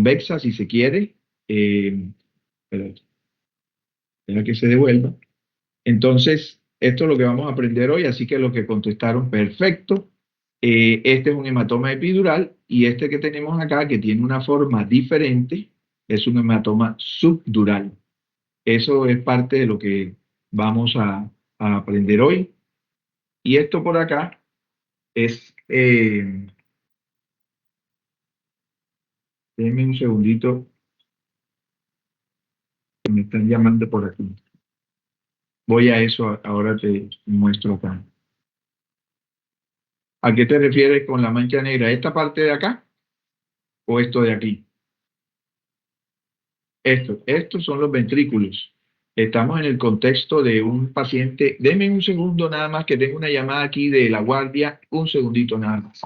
convexa, si se quiere. Espera que se devuelva. Entonces, esto es lo que vamos a aprender hoy, así que los que contestaron, perfecto. Este es un hematoma epidural y este que tenemos acá, que tiene una forma diferente, es un hematoma subdural. Eso es parte de lo que vamos a aprender hoy. Y esto por acá es, déjenme un segundito, que me están llamando por aquí. Voy a eso, ahora te muestro acá. ¿A qué te refieres con la mancha negra? ¿Esta parte de acá o esto de aquí? Estos son los ventrículos. Estamos en el contexto de un paciente. Denme un segundo nada más, que tengo una llamada aquí de la guardia. Un segundito nada más.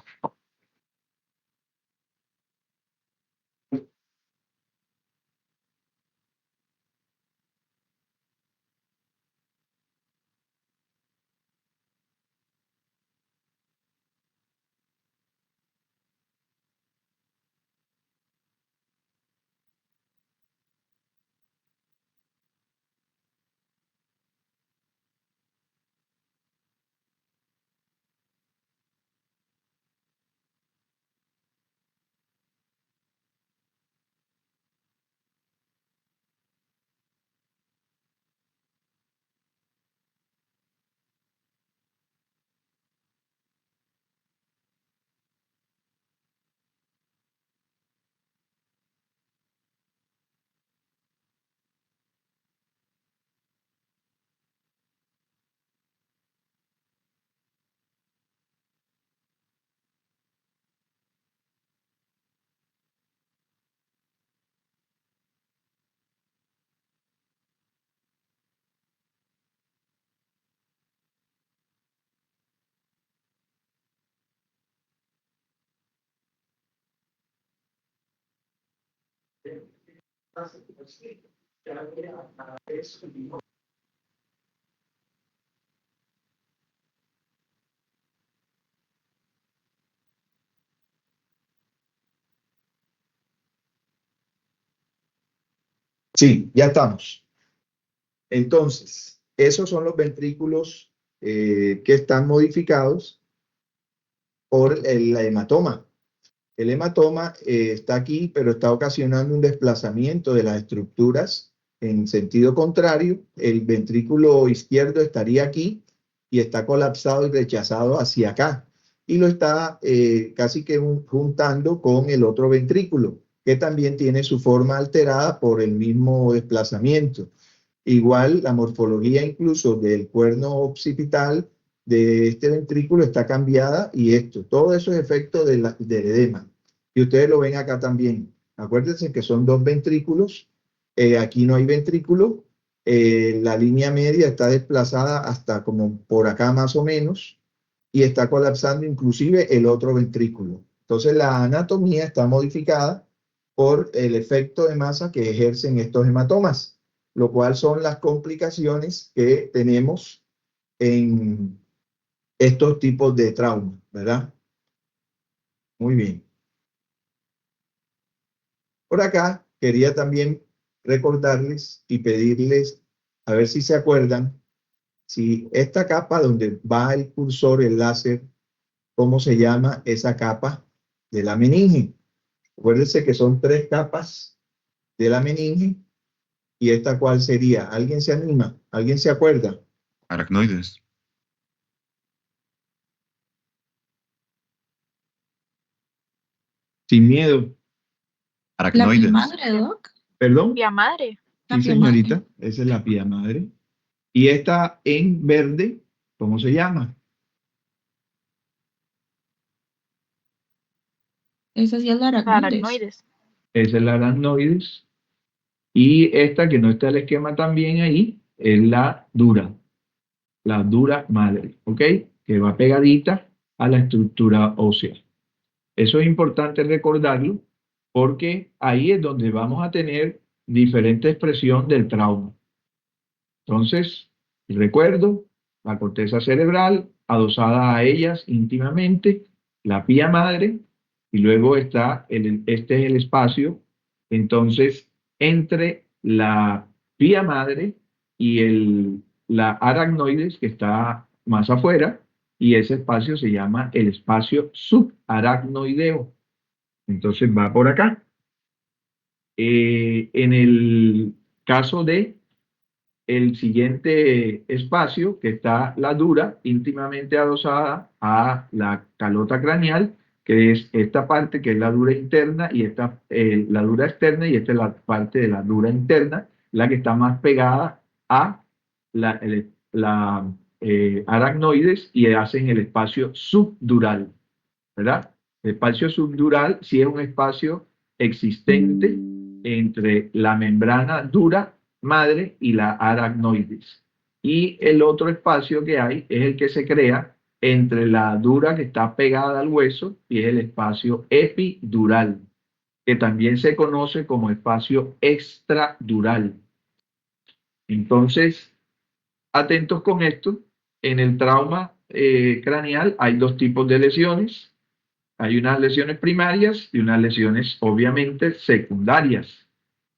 Sí, ya estamos. Entonces, esos son los ventrículos que están modificados por el hematoma. El hematoma está aquí, pero está ocasionando un desplazamiento de las estructuras en sentido contrario. El ventrículo izquierdo estaría aquí y está colapsado y rechazado hacia acá. Y lo está casi que juntando con el otro ventrículo, que también tiene su forma alterada por el mismo desplazamiento. Igual la morfología incluso del cuerno occipital de este ventrículo está cambiada y todo eso es efecto del edema. Y ustedes lo ven acá también. Acuérdense que son dos ventrículos. Aquí no hay ventrículo. La línea media está desplazada hasta como por acá más o menos y está colapsando inclusive el otro ventrículo. Entonces la anatomía está modificada por el efecto de masa que ejercen estos hematomas, lo cual son las complicaciones que tenemos en estos tipos de trauma, ¿verdad? Muy bien. Por acá quería también recordarles y pedirles, a ver si se acuerdan, si esta capa donde va el cursor, el láser, ¿cómo se llama esa capa de la meninge? Acuérdense que son tres capas de la meninge. ¿Y esta cuál sería? ¿Alguien se anima? ¿Alguien se acuerda? Aracnoides. Sin miedo. La pía Aracnoides. madre, Doc. ¿Perdón? Pía madre. La Sí, pía señorita. madre. Esa es la pía madre. Y esta en verde, ¿cómo se llama? Esa sí es la aracnoides. Aracnoides. Esa es la aracnoides. Y esta que no está el esquema también ahí, es la dura madre, ¿ok? Que va pegadita a la estructura ósea. Eso es importante recordarlo porque ahí es donde vamos a tener diferente expresión del trauma. Entonces, recuerdo, la corteza cerebral adosada a ellas íntimamente, la pía madre, y luego está este es el espacio Entonces, entre la pía madre y la aracnoides, que está más afuera, y ese espacio se llama el espacio subaracnoideo. Entonces va por acá. En el caso de el siguiente espacio, que está la dura, íntimamente adosada a la calota craneal, que es esta parte que es la dura interna y esta la dura externa, y esta es la parte de la dura interna, la que está más pegada a la aracnoides, y hacen el espacio subdural, ¿verdad? El espacio subdural sí es un espacio existente entre la membrana dura madre y la aracnoides. Y el otro espacio que hay es el que se crea entre la dura que está pegada al hueso, y es el espacio epidural, que también se conoce como espacio extradural. Entonces, atentos con esto, en el trauma craneal hay dos tipos de lesiones. Hay unas lesiones primarias y unas lesiones obviamente secundarias.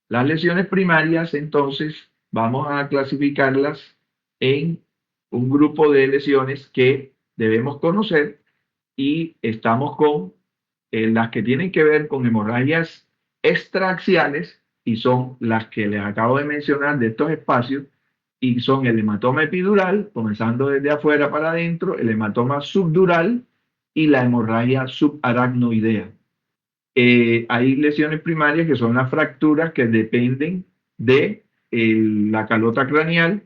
Las lesiones primarias, entonces, vamos a clasificarlas en un grupo de lesiones que debemos conocer, y estamos con las que tienen que ver con hemorragias extraaxiales, y son las que les acabo de mencionar de estos espacios, y son el hematoma epidural, comenzando desde afuera para adentro, el hematoma subdural y la hemorragia subaracnoidea. Hay lesiones primarias que son las fracturas que dependen de la calota craneal,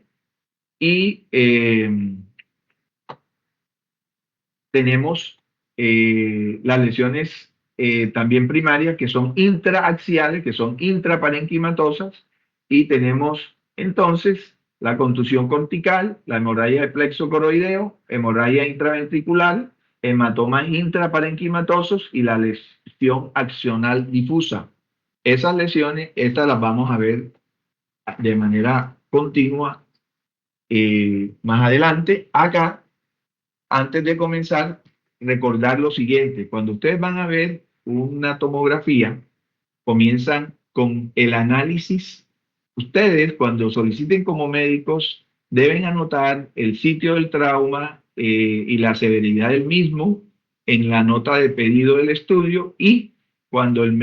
y tenemos las lesiones también primarias que son intraaxiales, que son intraparenquimatosas, y tenemos entonces la contusión cortical, la hemorragia de plexo coroideo, hemorragia intraventricular, hematomas intraparenquimatosos y la lesión axonal difusa. Esas lesiones, estas las vamos a ver de manera continua más adelante. Acá, antes de comenzar, recordar lo siguiente: cuando ustedes van a ver una tomografía, comienzan con el análisis. Ustedes, cuando soliciten como médicos, deben anotar el sitio del trauma y la severidad del mismo en la nota de pedido del estudio, y cuando el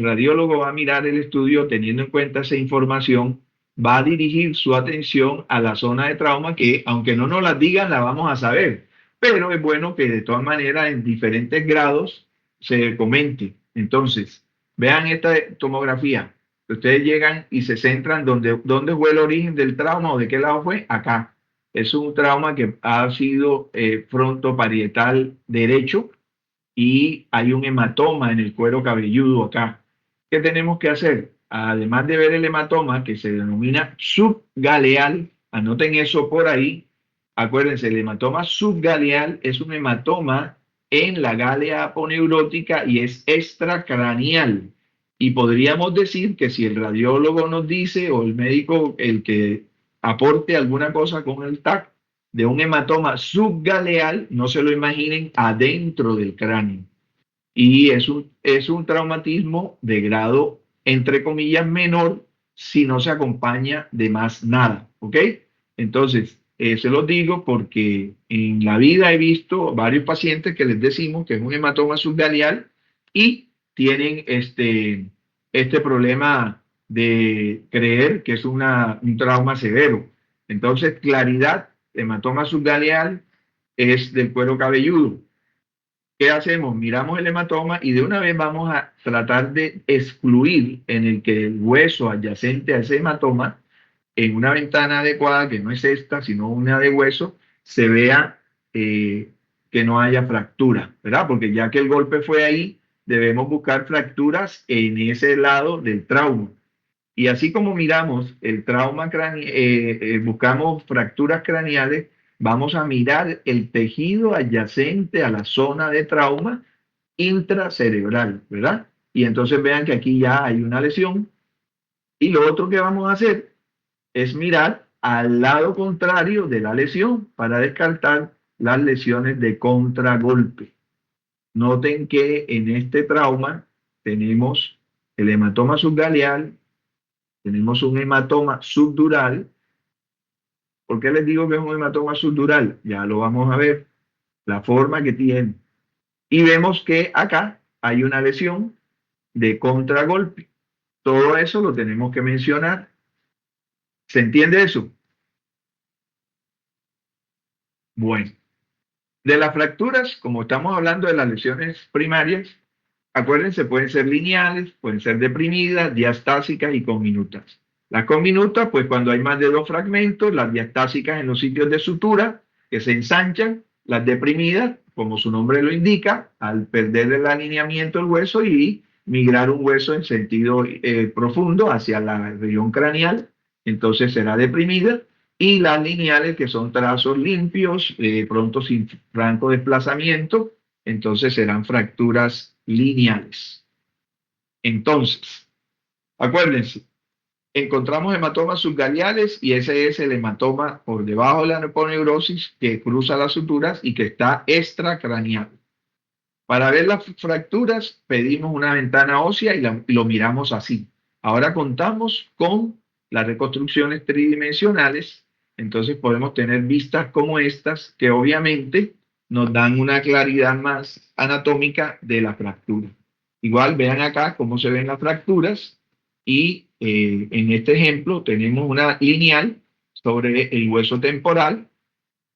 radiólogo va a mirar el estudio, teniendo en cuenta esa información, va a dirigir su atención a la zona de trauma, que aunque no nos la digan, la vamos a saber, pero es bueno que de todas maneras en diferentes grados se comente. Entonces, vean esta tomografía. Ustedes llegan y se centran dónde fue el origen del trauma o de qué lado fue. Acá. Es un trauma que ha sido frontoparietal derecho, y hay un hematoma en el cuero cabelludo acá. ¿Qué tenemos que hacer? Además de ver el hematoma, que se denomina subgaleal, anoten eso por ahí. Acuérdense, el hematoma subgaleal es un hematoma en la galea aponeurótica y es extracraneal. Y podríamos decir que si el radiólogo nos dice, o el médico, el que aporte alguna cosa con el TAC, de un hematoma subgaleal, no se lo imaginen adentro del cráneo. Y es un traumatismo de grado, entre comillas, menor, si no se acompaña de más nada, ¿ok? Entonces, se los digo porque en la vida he visto varios pacientes que les decimos que es un hematoma subgaleal, y tienen este problema de creer que es un trauma severo. Entonces, claridad: hematoma subgaleal es del cuero cabelludo. ¿Qué hacemos? Miramos el hematoma y de una vez vamos a tratar de excluir en el que el hueso adyacente a ese hematoma, en una ventana adecuada, que no es esta, sino una de hueso, se vea que no haya fractura, ¿verdad? Porque ya que el golpe fue ahí, debemos buscar fracturas en ese lado del trauma. Y así como miramos el trauma buscamos fracturas craneales, vamos a mirar el tejido adyacente a la zona de trauma intracerebral, ¿verdad? Y entonces vean que aquí ya hay una lesión. Y lo otro que vamos a hacer es mirar al lado contrario de la lesión para descartar las lesiones de contragolpe. Noten que en este trauma tenemos el hematoma subgaleal, tenemos un hematoma subdural. ¿Por qué les digo que es un hematoma subdural? Ya lo vamos a ver, la forma que tiene. Y vemos que acá hay una lesión de contragolpe. Todo eso lo tenemos que mencionar. ¿Se entiende eso? Bueno, de las fracturas, como estamos hablando de las lesiones primarias, acuérdense, pueden ser lineales, pueden ser deprimidas, diastásicas y conminutas. Las conminutas, pues cuando hay más de dos fragmentos, las diastásicas en los sitios de sutura, que se ensanchan, las deprimidas, como su nombre lo indica, al perder el alineamiento del hueso y migrar un hueso en sentido profundo hacia la región craneal, entonces será deprimida. Y las lineales, que son trazos limpios, pronto sin franco desplazamiento, entonces serán fracturas lineales. Entonces, acuérdense, encontramos hematomas subgaleales y ese es el hematoma por debajo de la aponeurosis que cruza las suturas y que está extracraneal. Para ver las fracturas pedimos una ventana ósea y lo miramos así. Ahora contamos con las reconstrucciones tridimensionales, entonces podemos tener vistas como estas que obviamente nos dan una claridad más anatómica de la fractura. Igual vean acá cómo se ven las fracturas y en este ejemplo tenemos una lineal sobre el hueso temporal.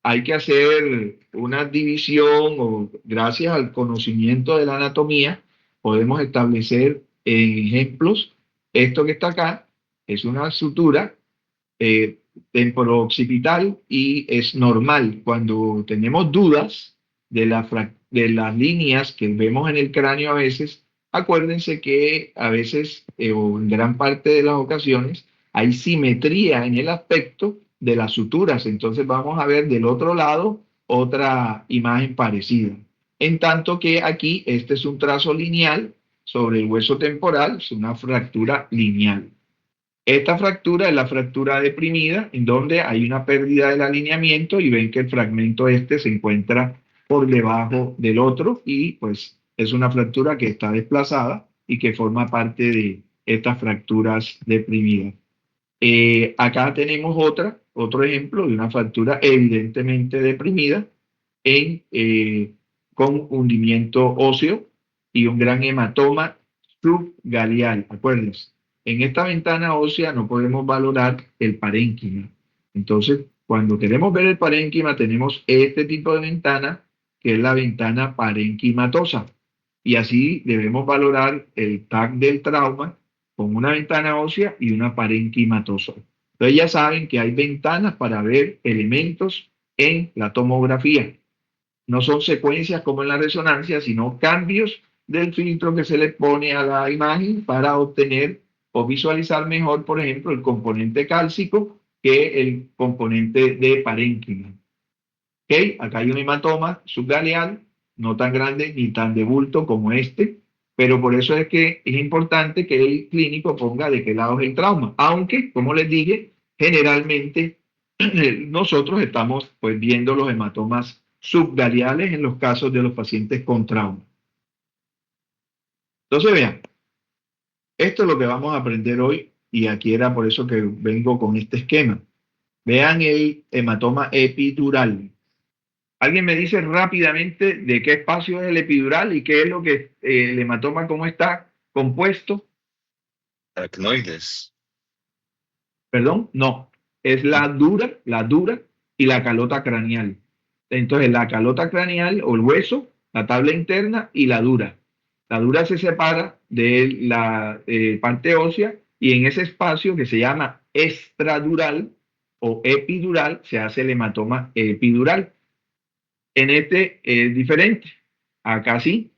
Hay que hacer una división o gracias al conocimiento de la anatomía podemos establecer ejemplos. Esto que está acá es una sutura temporo-occipital y es normal cuando tenemos dudas de las líneas que vemos en el cráneo a veces. Acuérdense que a veces o en gran parte de las ocasiones hay simetría en el aspecto de las suturas, entonces vamos a ver del otro lado otra imagen parecida. En tanto que aquí este es un trazo lineal sobre el hueso temporal, es una fractura lineal. Esta fractura es la fractura deprimida, en donde hay una pérdida del alineamiento y ven que el fragmento este se encuentra por debajo del otro y pues es una fractura que está desplazada y que forma parte de estas fracturas deprimidas. Acá tenemos otro ejemplo de una fractura evidentemente deprimida con hundimiento óseo y un gran hematoma subgaleal. Acuérdense, en esta ventana ósea no podemos valorar el parénquima. Entonces, cuando queremos ver el parénquima, tenemos este tipo de ventana, que es la ventana parenquimatosa. Y así debemos valorar el TAC del trauma con una ventana ósea y una parenquimatosa. Entonces ya saben que hay ventanas para ver elementos en la tomografía. No son secuencias como en la resonancia, sino cambios del filtro que se le pone a la imagen para obtener o visualizar mejor, por ejemplo, el componente cálcico que el componente de parénquima. ¿Okay? Acá hay un hematoma subgaleal, no tan grande ni tan de bulto como este, pero por eso es que es importante que el clínico ponga de qué lado es el trauma, aunque, como les dije, generalmente nosotros estamos pues viendo los hematomas subgaleales en los casos de los pacientes con trauma. Entonces vean, esto es lo que vamos a aprender hoy y aquí era por eso que vengo con este esquema. Vean el hematoma epidural. ¿Alguien me dice rápidamente de qué espacio es el epidural y qué es lo que el hematoma, cómo está compuesto? Aracnoides. Perdón, no, es la dura y la calota craneal. Entonces, la calota craneal o el hueso, la tabla interna y la dura. La dura se separa de la parte ósea y en ese espacio que se llama extradural o epidural se hace el hematoma epidural. En este es diferente. Acá sí,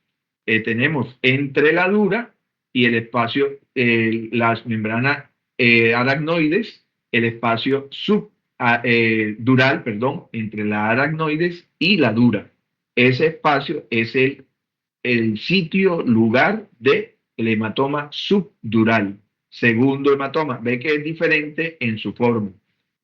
tenemos entre la dura y el espacio, las membranas aracnoides, el espacio subdural, perdón, entre la aracnoides y la dura. Ese espacio es el sitio, lugar del hematoma subdural. Segundo hematoma, ve que es diferente en su forma.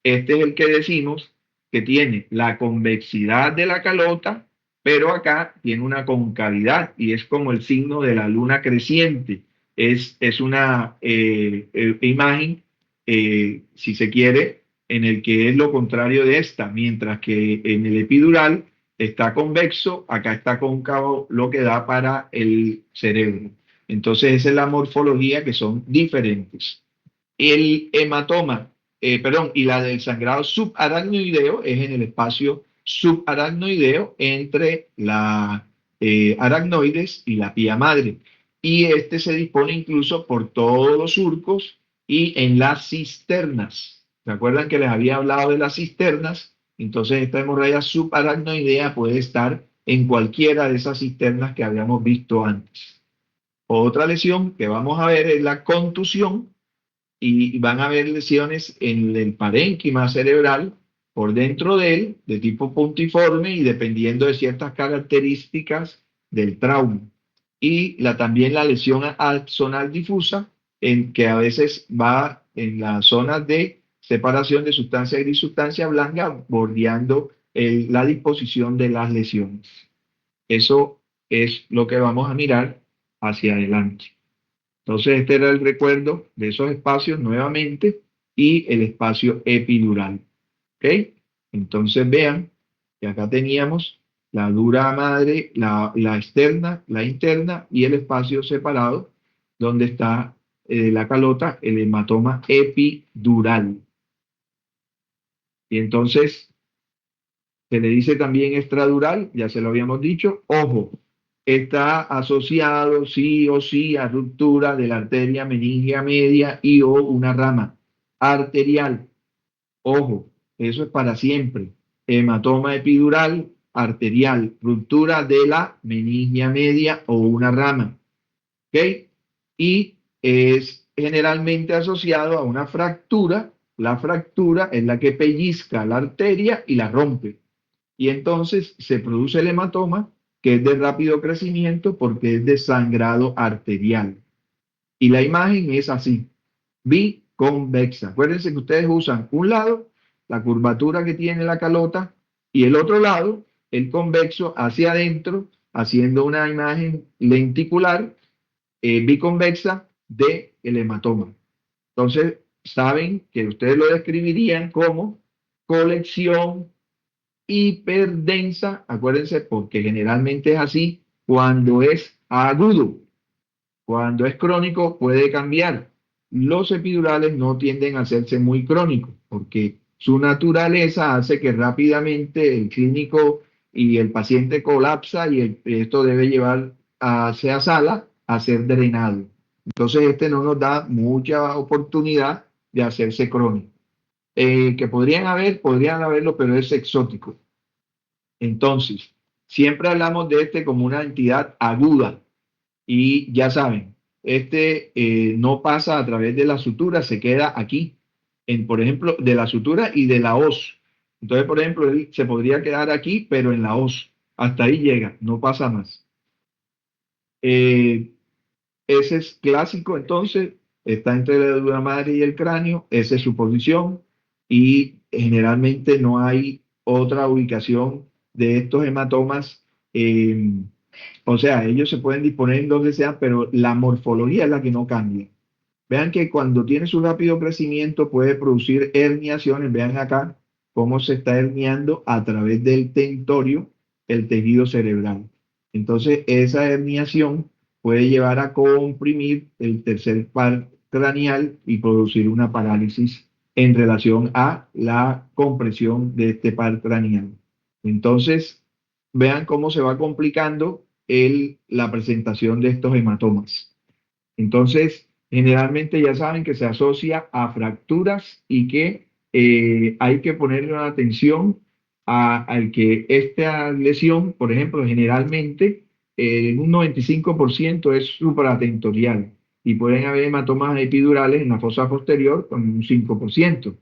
Este es el que decimos que tiene la convexidad de la calota, pero acá tiene una concavidad y es como el signo de la luna creciente. es una imagen, si se quiere, en el que es lo contrario de esta, mientras que en el epidural está convexo, acá está cóncavo, lo que da para el cerebro. Entonces, esa es la morfología, que son diferentes. El hematoma, y la del sangrado subaracnoideo es en el espacio subaracnoideo entre la aracnoides y la pía madre. Y este se dispone incluso por todos los surcos y en las cisternas. ¿Se acuerdan que les había hablado de las cisternas? Entonces esta hemorragia subaracnoidea puede estar en cualquiera de esas cisternas que habíamos visto antes. Otra lesión que vamos a ver es la contusión, y van a haber lesiones en el parénquima cerebral por dentro de él, de tipo puntiforme y dependiendo de ciertas características del trauma. Y también la lesión axonal difusa, en que a veces va en la zona de separación de sustancia gris y sustancia blanca, bordeando la disposición de las lesiones. Eso es lo que vamos a mirar hacia adelante. Entonces, este era el recuerdo de esos espacios nuevamente y el espacio epidural. ¿Ok? Entonces, vean que acá teníamos la dura madre, la externa, la interna y el espacio separado donde está la calota, el hematoma epidural. Y entonces, se le dice también extradural, ya se lo habíamos dicho. Ojo, está asociado sí o sí a ruptura de la arteria meningia media y o una rama arterial. Ojo, eso es para siempre. Hematoma epidural, arterial, ruptura de la meningia media o una rama. ¿Ok? Y es generalmente asociado a una fractura. La fractura es la que pellizca la arteria y la rompe. Y entonces se produce el hematoma, que es de rápido crecimiento porque es de sangrado arterial. Y la imagen es así, biconvexa. Acuérdense que ustedes usan un lado, la curvatura que tiene la calota, y el otro lado, el convexo, hacia adentro, haciendo una imagen lenticular, biconvexa del hematoma. Entonces, saben que ustedes lo describirían como colección hiperdensa, acuérdense, porque generalmente es así cuando es agudo. Cuando es crónico puede cambiar. Los epidurales no tienden a hacerse muy crónicos porque su naturaleza hace que rápidamente el clínico y el paciente colapsa y esto debe llevar hacia sala a ser drenado. Entonces este no nos da mucha oportunidad de hacerse crónico. Que podrían haberlo, pero es exótico. Entonces, siempre hablamos de este como una entidad aguda y ya saben, este no pasa a través de la sutura, se queda aquí, por ejemplo, de la sutura y de la hoz. Entonces, por ejemplo, él se podría quedar aquí, pero en la hoz. Hasta ahí llega, no pasa más. Eh, Ese es clásico, entonces, está entre la dura madre y el cráneo, esa es su posición y generalmente no hay otra ubicación de estos hematomas. O sea, ellos se pueden disponer en donde sea, pero la morfología es la que no cambia. Vean que cuando tiene su rápido crecimiento puede producir herniaciones. Vean acá cómo se está herniando a través del tentorio el tejido cerebral. Entonces, esa herniación puede llevar a comprimir el tercer par craneal y producir una parálisis en relación a la compresión de este par craneal. Entonces, vean cómo se va complicando la presentación de estos hematomas. Entonces, generalmente ya saben que se asocia a fracturas y que hay que ponerle una atención al que esta lesión, por ejemplo, generalmente un 95% es supratentorial y pueden haber hematomas epidurales en la fosa posterior con un 5%.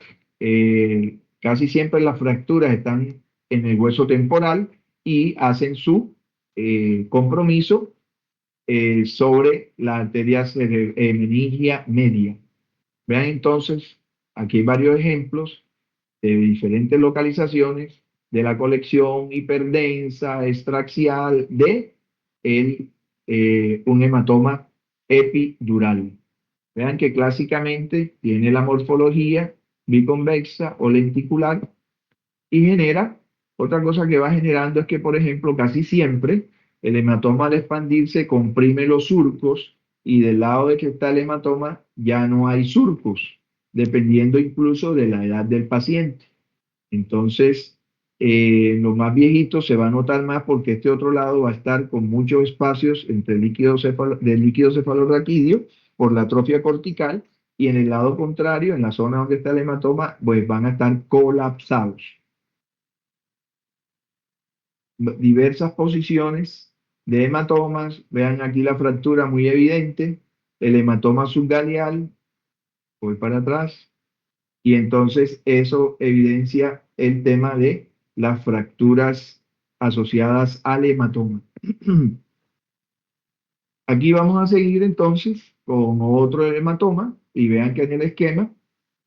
Casi siempre las fracturas están en el hueso temporal y hacen su compromiso sobre la arteria meningia media. Vean entonces, aquí hay varios ejemplos de diferentes localizaciones de la colección hiperdensa extraxial de un hematoma epidural. Vean que clásicamente tiene la morfología biconvexa o lenticular y genera, otra cosa que va generando es que, por ejemplo, casi siempre el hematoma al expandirse comprime los surcos y del lado de que está el hematoma ya no hay surcos, dependiendo incluso de la edad del paciente. Entonces, en los más viejitos se va a notar más porque este otro lado va a estar con muchos espacios entre del líquido cefalorraquídeo por la atrofia cortical y en el lado contrario, en la zona donde está el hematoma, pues van a estar colapsados. Diversas posiciones de hematomas, vean aquí la fractura muy evidente, el hematoma subgaleal, voy para atrás, y entonces eso evidencia el tema de las fracturas asociadas al hematoma. Aquí vamos a seguir entonces con otro hematoma y vean que en el esquema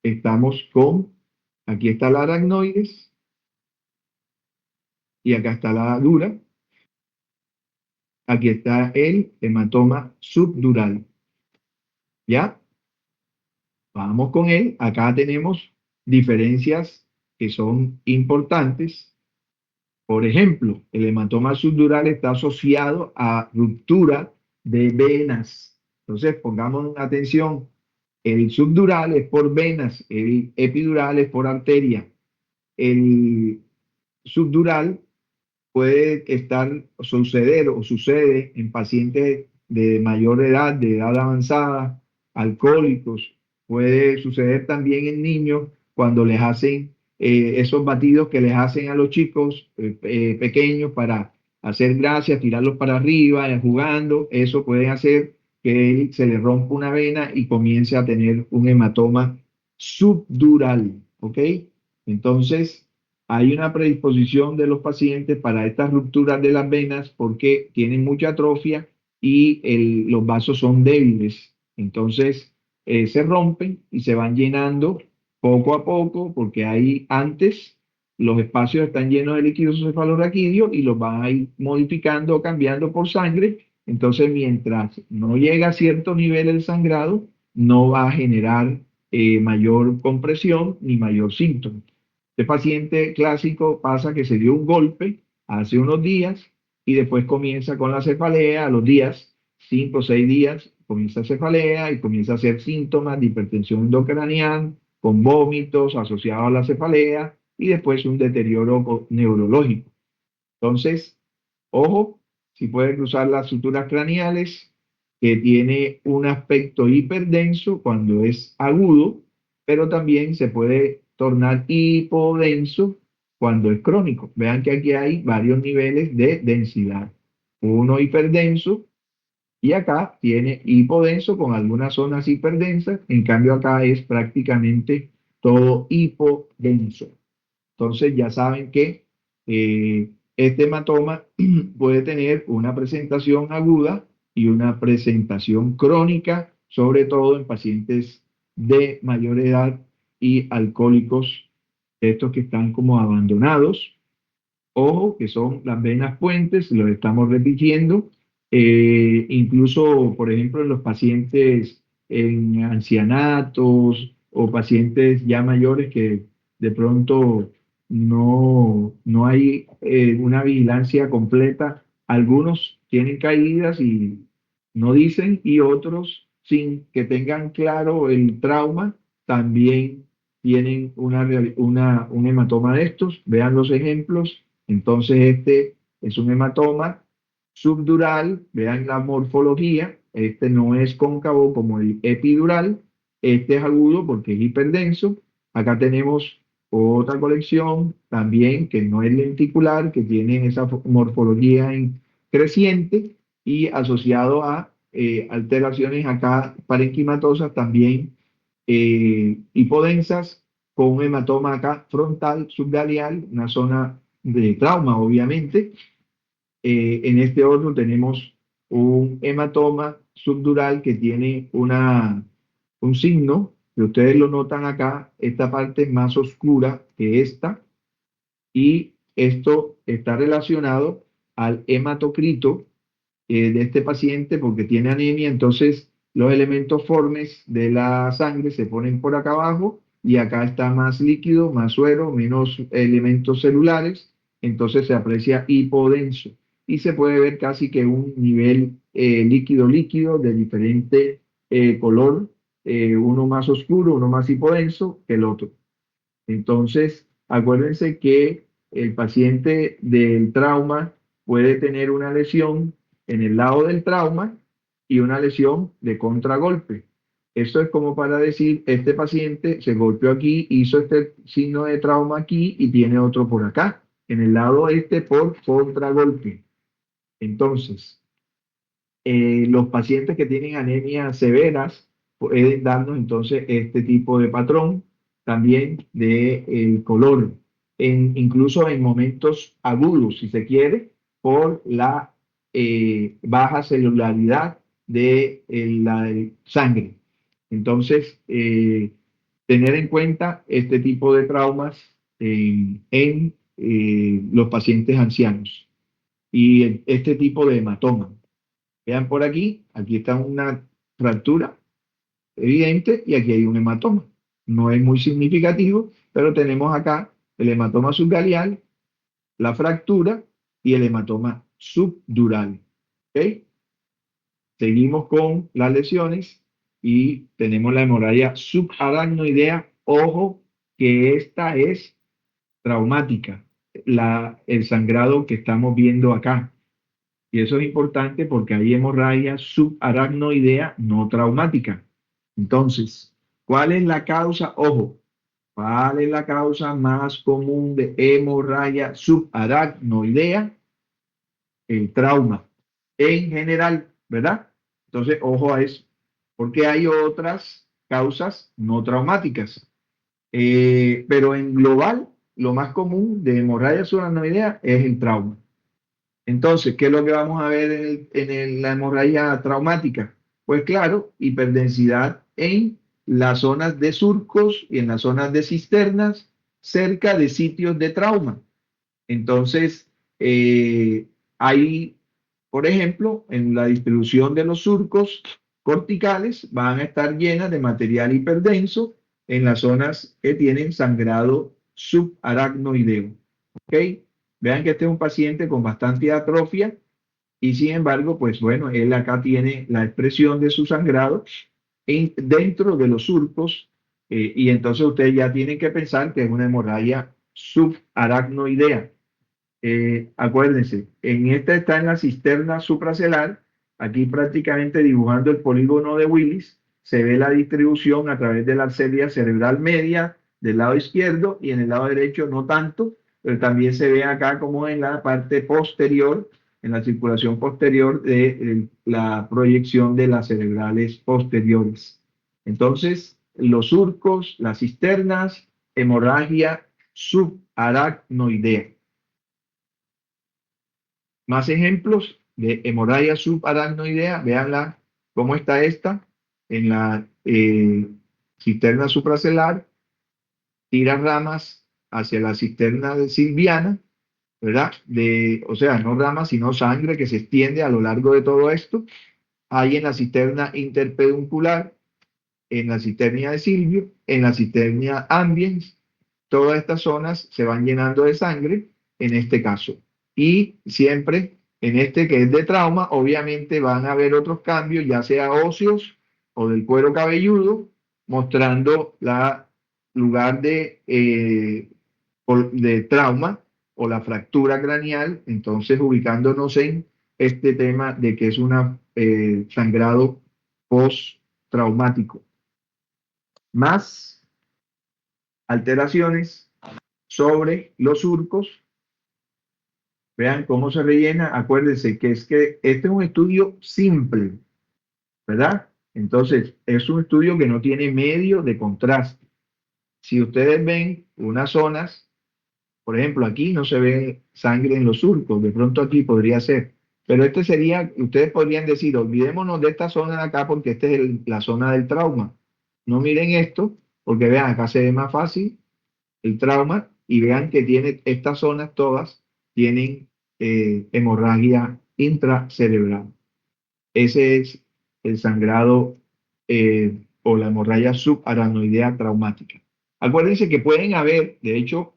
estamos con, aquí está la aracnoides y acá está la dura, aquí está el hematoma subdural. ¿Ya? Vamos con él. Acá tenemos diferencias que son importantes. Por ejemplo, el hematoma subdural está asociado a ruptura de venas. Entonces, pongamos atención. El subdural es por venas, el epidural es por arteria. El subdural puede suceder o sucede en pacientes de mayor edad, de edad avanzada, alcohólicos. Puede suceder también en niños cuando les hacen esos batidos que les hacen a los chicos pequeños para hacer gracia, tirarlos para arriba, jugando. Eso puede hacer que se le rompa una vena y comience a tener un hematoma subdural. ¿Ok? Entonces, hay una predisposición de los pacientes para estas rupturas de las venas porque tienen mucha atrofia y los vasos son débiles. Entonces, se rompen y se van llenando poco a poco porque ahí antes los espacios están llenos de líquido cefalorraquídeo y los van a ir modificando o cambiando por sangre. Entonces, mientras no llega a cierto nivel el sangrado, no va a generar mayor compresión ni mayor síntoma. Este paciente clásico pasa que se dio un golpe hace unos días y después comienza con la cefalea a los días, 5 o 6 días, comienza cefalea y comienza a hacer síntomas de hipertensión endocranial con vómitos asociados a la cefalea y después un deterioro neurológico. Entonces, ojo, si puede cruzar las suturas craneales, que tiene un aspecto hiperdenso cuando es agudo, pero también se puede tornar hipodenso cuando es crónico. Vean que aquí hay varios niveles de densidad. Uno hiperdenso y acá tiene hipodenso con algunas zonas hiperdensas. En cambio acá es prácticamente todo hipodenso. Entonces ya saben que este hematoma puede tener una presentación aguda y una presentación crónica, sobre todo en pacientes de mayor edad y alcohólicos, estos que están como abandonados. Ojo, que son las venas puentes, lo estamos repitiendo. Incluso, por ejemplo, en los pacientes en ancianatos o pacientes ya mayores que de pronto no hay una vigilancia completa. Algunos tienen caídas y no dicen, y otros, sin que tengan claro el trauma, también tienen un hematoma de estos. Vean los ejemplos. Entonces, este es un hematoma subdural, vean la morfología, este no es cóncavo como el epidural, este es agudo porque es hiperdenso. Acá tenemos otra colección también que no es lenticular, que tiene esa morfología creciente y asociado a alteraciones acá parenquimatosas también hipodensas con un hematoma acá frontal subgaleal, una zona de trauma, obviamente. En este otro tenemos un hematoma subdural que tiene un signo, que ustedes lo notan acá, esta parte es más oscura que esta, y esto está relacionado al hematocrito de este paciente porque tiene anemia, entonces los elementos formes de la sangre se ponen por acá abajo y acá está más líquido, más suero, menos elementos celulares, entonces se aprecia hipodenso y se puede ver casi que un nivel líquido-líquido de diferente color, uno más oscuro, uno más hipodenso que el otro. Entonces, acuérdense que el paciente del trauma puede tener una lesión en el lado del trauma y una lesión de contragolpe. Esto es como para decir, este paciente se golpeó aquí, hizo este signo de trauma aquí y tiene otro por acá, en el lado este por contragolpe. Entonces, los pacientes que tienen anemias severas pueden darnos entonces este tipo de patrón también de el color, incluso en momentos agudos, si se quiere, por la baja celularidad de la sangre. Entonces, tener en cuenta este tipo de traumas en los pacientes ancianos y este tipo de hematoma. Vean por aquí, aquí está una fractura evidente y aquí hay un hematoma. No es muy significativo, pero tenemos acá el hematoma subgaleal, la fractura y el hematoma subdural. ¿Ok? Seguimos con las lesiones y tenemos la hemorragia subaracnoidea. Ojo que esta es traumática, el sangrado que estamos viendo acá. Y eso es importante porque hay hemorragia subaracnoidea no traumática. Entonces, ¿cuál es la causa? Ojo, ¿cuál es la causa más común de hemorragia subaracnoidea? El trauma en general, ¿verdad? Entonces, ojo a eso, porque hay otras causas no traumáticas. Pero en global, lo más común de hemorragia subaracnoidea es el trauma. Entonces, ¿qué es lo que vamos a ver la hemorragia traumática? Pues claro, hiperdensidad en las zonas de surcos y en las zonas de cisternas cerca de sitios de trauma. Entonces, hay, por ejemplo, en la distribución de los surcos corticales van a estar llenas de material hiperdenso en las zonas que tienen sangrado subaracnoideo. ¿Ok? Vean que este es un paciente con bastante atrofia y sin embargo, pues bueno, él acá tiene la expresión de su sangrado dentro de los surcos y entonces ustedes ya tienen que pensar que es una hemorragia subaracnoidea. Acuérdense, en esta está en la cisterna supracelar, aquí prácticamente dibujando el polígono de Willis, se ve la distribución a través de la arteria cerebral media del lado izquierdo y en el lado derecho no tanto, pero también se ve acá como en la parte posterior, en la circulación posterior de la proyección de las cerebrales posteriores. Entonces, los surcos, las cisternas, hemorragia subaracnoidea. Más ejemplos de hemorragia subaracnoidea. Veanla cómo está esta en la cisterna supracelar. Tira ramas hacia la cisterna de silviana, ¿verdad? O sea, no ramas, sino sangre que se extiende a lo largo de todo esto. Hay en la cisterna interpeduncular, en la cisterna de Silvio, en la cisterna ambiens. Todas estas zonas se van llenando de sangre en este caso. Y siempre en este que es de trauma, obviamente van a haber otros cambios, ya sea óseos o del cuero cabelludo, mostrando la lugar de trauma o la fractura craneal, entonces ubicándonos en este tema de que es un sangrado postraumático. Más alteraciones sobre los surcos. Vean cómo se rellena. Acuérdense que este es un estudio simple, ¿verdad? Entonces, es un estudio que no tiene medio de contraste. Si ustedes ven unas zonas, por ejemplo, aquí no se ve sangre en los surcos, de pronto aquí podría ser. Pero este sería, ustedes podrían decir, olvidémonos de esta zona de acá porque esta es la zona del trauma. No miren esto, porque vean, acá se ve más fácil el trauma y vean que tiene estas zonas todas tienen hemorragia intracerebral. Ese es el sangrado o la hemorragia subaracnoidea traumática. Acuérdense que pueden haber, de hecho,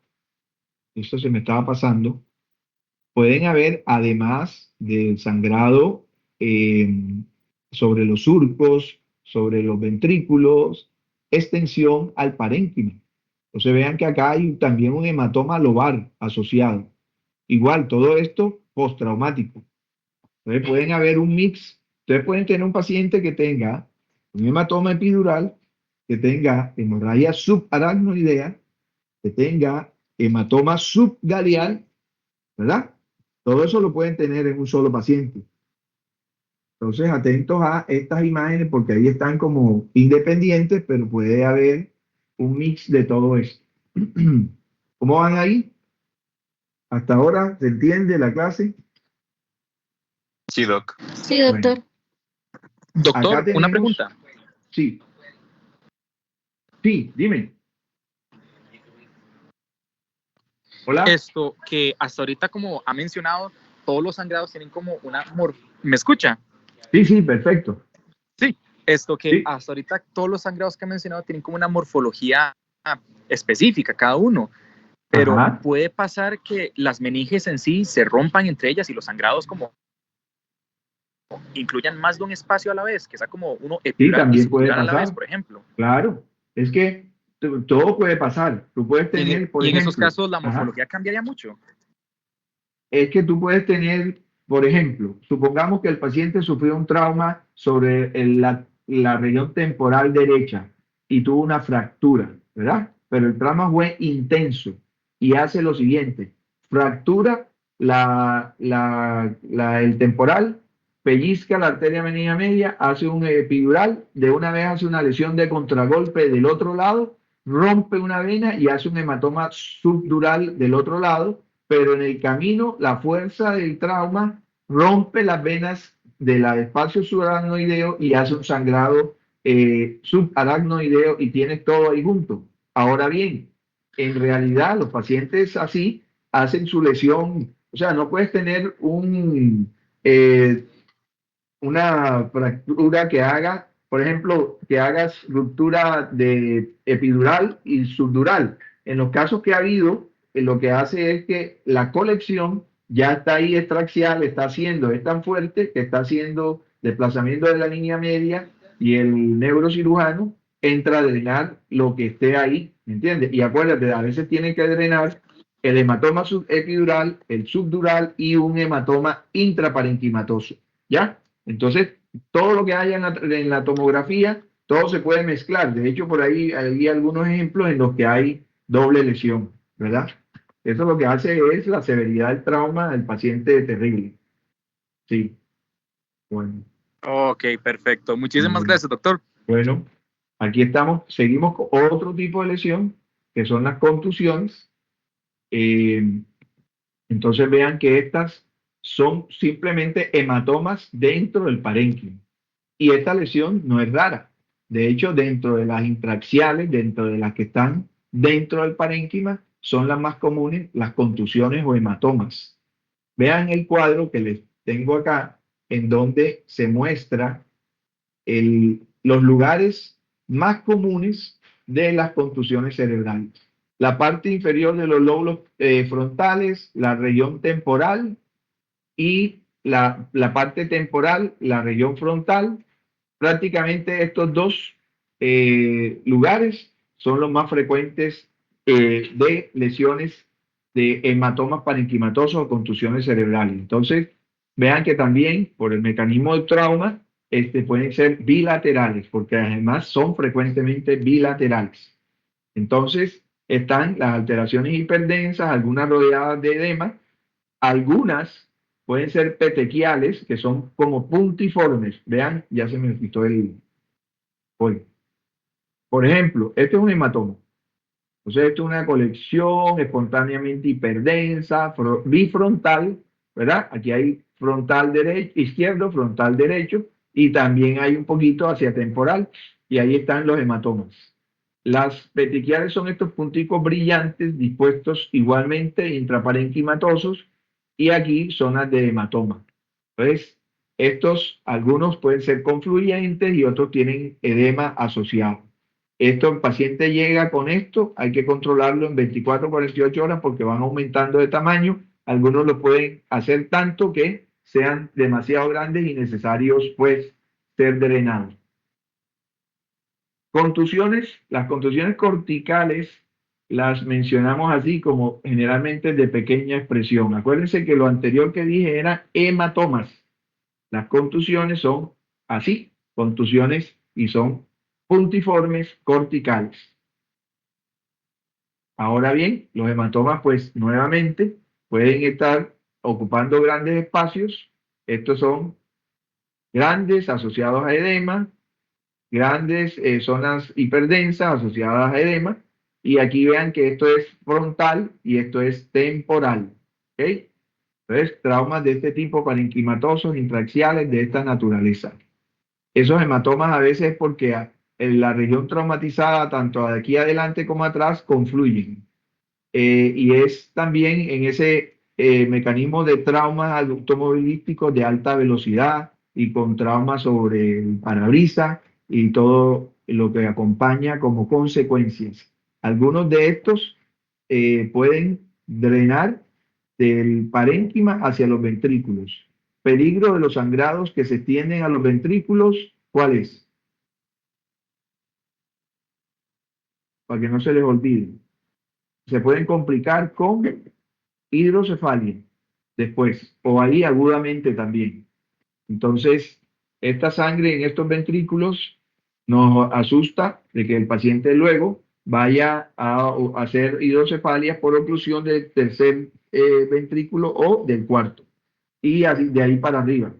esto se me estaba pasando, pueden haber, además del sangrado sobre los surcos, sobre los ventrículos, extensión al parénquima. Entonces vean que acá hay también un hematoma lobar asociado. Igual, todo esto postraumático. Entonces pueden haber un mix. Ustedes pueden tener un paciente que tenga un hematoma epidural, que tenga hemorragia subaracnoidea, que tenga hematoma subgaleal, ¿verdad? Todo eso lo pueden tener en un solo paciente. Entonces, atentos a estas imágenes porque ahí están como independientes, pero puede haber un mix de todo esto. ¿Cómo van ahí? ¿Hasta ahora se entiende la clase? Sí, Doc. Sí, doctor. Bueno, Doctor, acá una tenemos... pregunta. Sí. Sí, dime. Hola. Esto que hasta ahorita, como ha mencionado, todos los sangrados tienen como una ¿Me escucha? Sí, sí, perfecto. Sí. Esto que Sí. hasta ahorita todos los sangrados que ha mencionado tienen como una morfología específica cada uno. Pero Ajá. puede pasar que las meninges en sí se rompan entre ellas y los sangrados como incluyan más de un espacio a la vez, que sea como uno Sí, epidural y también puede subdural a la vez, pasar. por ejemplo. Claro. Es que todo puede pasar. Tú puedes Y tener, por en esos ejemplo, casos la ajá, morfología cambiaría mucho. es que tú puedes tener, por ejemplo, supongamos que el paciente sufrió un trauma sobre la región temporal derecha y tuvo una fractura, ¿verdad? Pero el trauma fue intenso y hace lo siguiente, fractura el temporal, pellizca la arteria meningia media, hace un epidural, de una vez hace una lesión de contragolpe del otro lado, rompe una vena y hace un hematoma subdural del otro lado, pero en el camino la fuerza del trauma rompe las venas del espacio subaracnoideo y hace un sangrado subaracnoideo y tienes todo ahí junto. Ahora bien, en realidad los pacientes así hacen su lesión, o sea, no puedes tener una fractura que haga, por ejemplo, que hagas ruptura de epidural y subdural. En los casos que ha habido, lo que hace es que la colección ya está ahí extraxial, está haciendo, es tan fuerte que está haciendo desplazamiento de la línea media y el neurocirujano entra a drenar lo que esté ahí, ¿me entiendes? Y acuérdate, a veces tiene que drenar el hematoma subepidural, el subdural y un hematoma intraparenquimatoso, ¿ya? Entonces, todo lo que haya en la tomografía, todo se puede mezclar. De hecho, por ahí hay algunos ejemplos en los que hay doble lesión, ¿verdad? Eso lo que hace es la severidad del trauma del paciente terrible. Sí, bueno. Ok, perfecto. Muchísimas gracias, doctor. Bueno, aquí estamos, seguimos con otro tipo de lesión, que son las contusiones. Entonces vean que estas son simplemente hematomas dentro del parénquima. Y esta lesión no es rara. De hecho, dentro de las intraxiales, dentro de las que están dentro del parénquima, son las más comunes las contusiones o hematomas. Vean el cuadro que les tengo acá, en donde se muestra los lugares más comunes de las contusiones cerebrales. La parte inferior de los lóbulos frontales, la región temporal y la parte temporal, la región frontal. Prácticamente estos dos lugares son los más frecuentes de lesiones de hematomas parenquimatosos o contusiones cerebrales. Entonces, vean que también por el mecanismo de trauma pueden ser bilaterales, porque además son frecuentemente bilaterales. Entonces, están las alteraciones hiperdensas, algunas rodeadas de edema, algunas pueden ser petequiales, que son como puntiformes. Vean, ya se me quitó el... Hoy. Por ejemplo, este es un hematoma. Entonces, esto es una colección espontáneamente hiperdensa, bifrontal, ¿verdad? Aquí hay frontal derecho, izquierdo, frontal derecho, y también hay un poquito hacia temporal, y ahí están los hematomas. Las petequiales son estos punticos brillantes dispuestos igualmente intraparenquimatosos, y aquí zonas de hematoma. Entonces, Algunos pueden ser confluyentes y otros tienen edema asociado. El paciente llega con esto, hay que controlarlo en 24 o 48 horas porque van aumentando de tamaño. Algunos lo pueden hacer tanto que sean demasiado grandes y necesarios, pues, ser drenados. Contusiones, las contusiones corticales las mencionamos así como generalmente de pequeña expresión. Acuérdense que lo anterior que dije era hematomas. Las contusiones son así, contusiones y son puntiformes corticales. Ahora bien, los hematomas, pues nuevamente, pueden estar ocupando grandes espacios. Estos son grandes asociados a edema, grandes zonas hiperdensas asociadas a edema. Y aquí vean que esto es frontal y esto es temporal. ¿Ok? Entonces, traumas de este tipo parenquimatosos, intraxiales, de esta naturaleza. Esos hematomas a veces es porque en la región traumatizada, tanto de aquí adelante como atrás, confluyen. Y es también en ese mecanismo de traumas automovilísticos de alta velocidad y con traumas sobre el parabrisas y todo lo que acompaña como consecuencias. Algunos de estos pueden drenar del parénquima hacia los ventrículos. Peligro de los sangrados que se extienden a los ventrículos, ¿cuál es? Para que no se les olvide. Se pueden complicar con hidrocefalia después, o ahí agudamente también. Entonces, esta sangre en estos ventrículos nos asusta de que el paciente luego vaya a hacer hidrocefalia por oclusión del tercer ventrículo o del cuarto, y de ahí para arriba.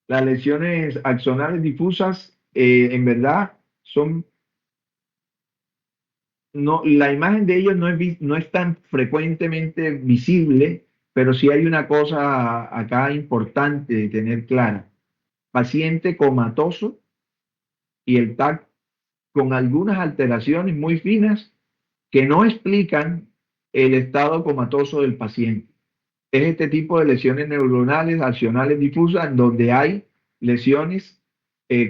Las lesiones axonales difusas, en verdad, son no, la imagen de ellos no es tan frecuentemente visible, pero sí hay una cosa acá importante de tener clara. Paciente comatoso y el TAC con algunas alteraciones muy finas que no explican el estado comatoso del paciente. Es este tipo de lesiones neuronales, accionales difusas, en donde hay lesiones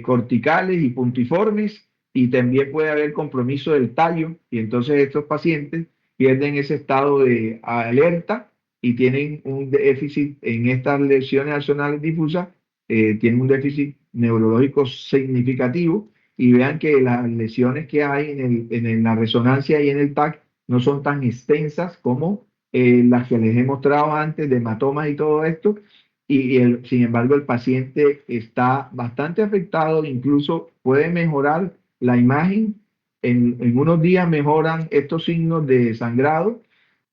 corticales y puntiformes, y también puede haber compromiso del tallo, y entonces estos pacientes pierden ese estado de alerta y tienen un déficit en estas lesiones accionales difusas, tienen un déficit neurológico significativo, y vean que las lesiones que hay en la resonancia y en el TAC no son tan extensas como las que les he mostrado antes de hematomas y todo esto, sin embargo el paciente está bastante afectado, incluso puede mejorar la imagen, en unos días mejoran estos signos de sangrado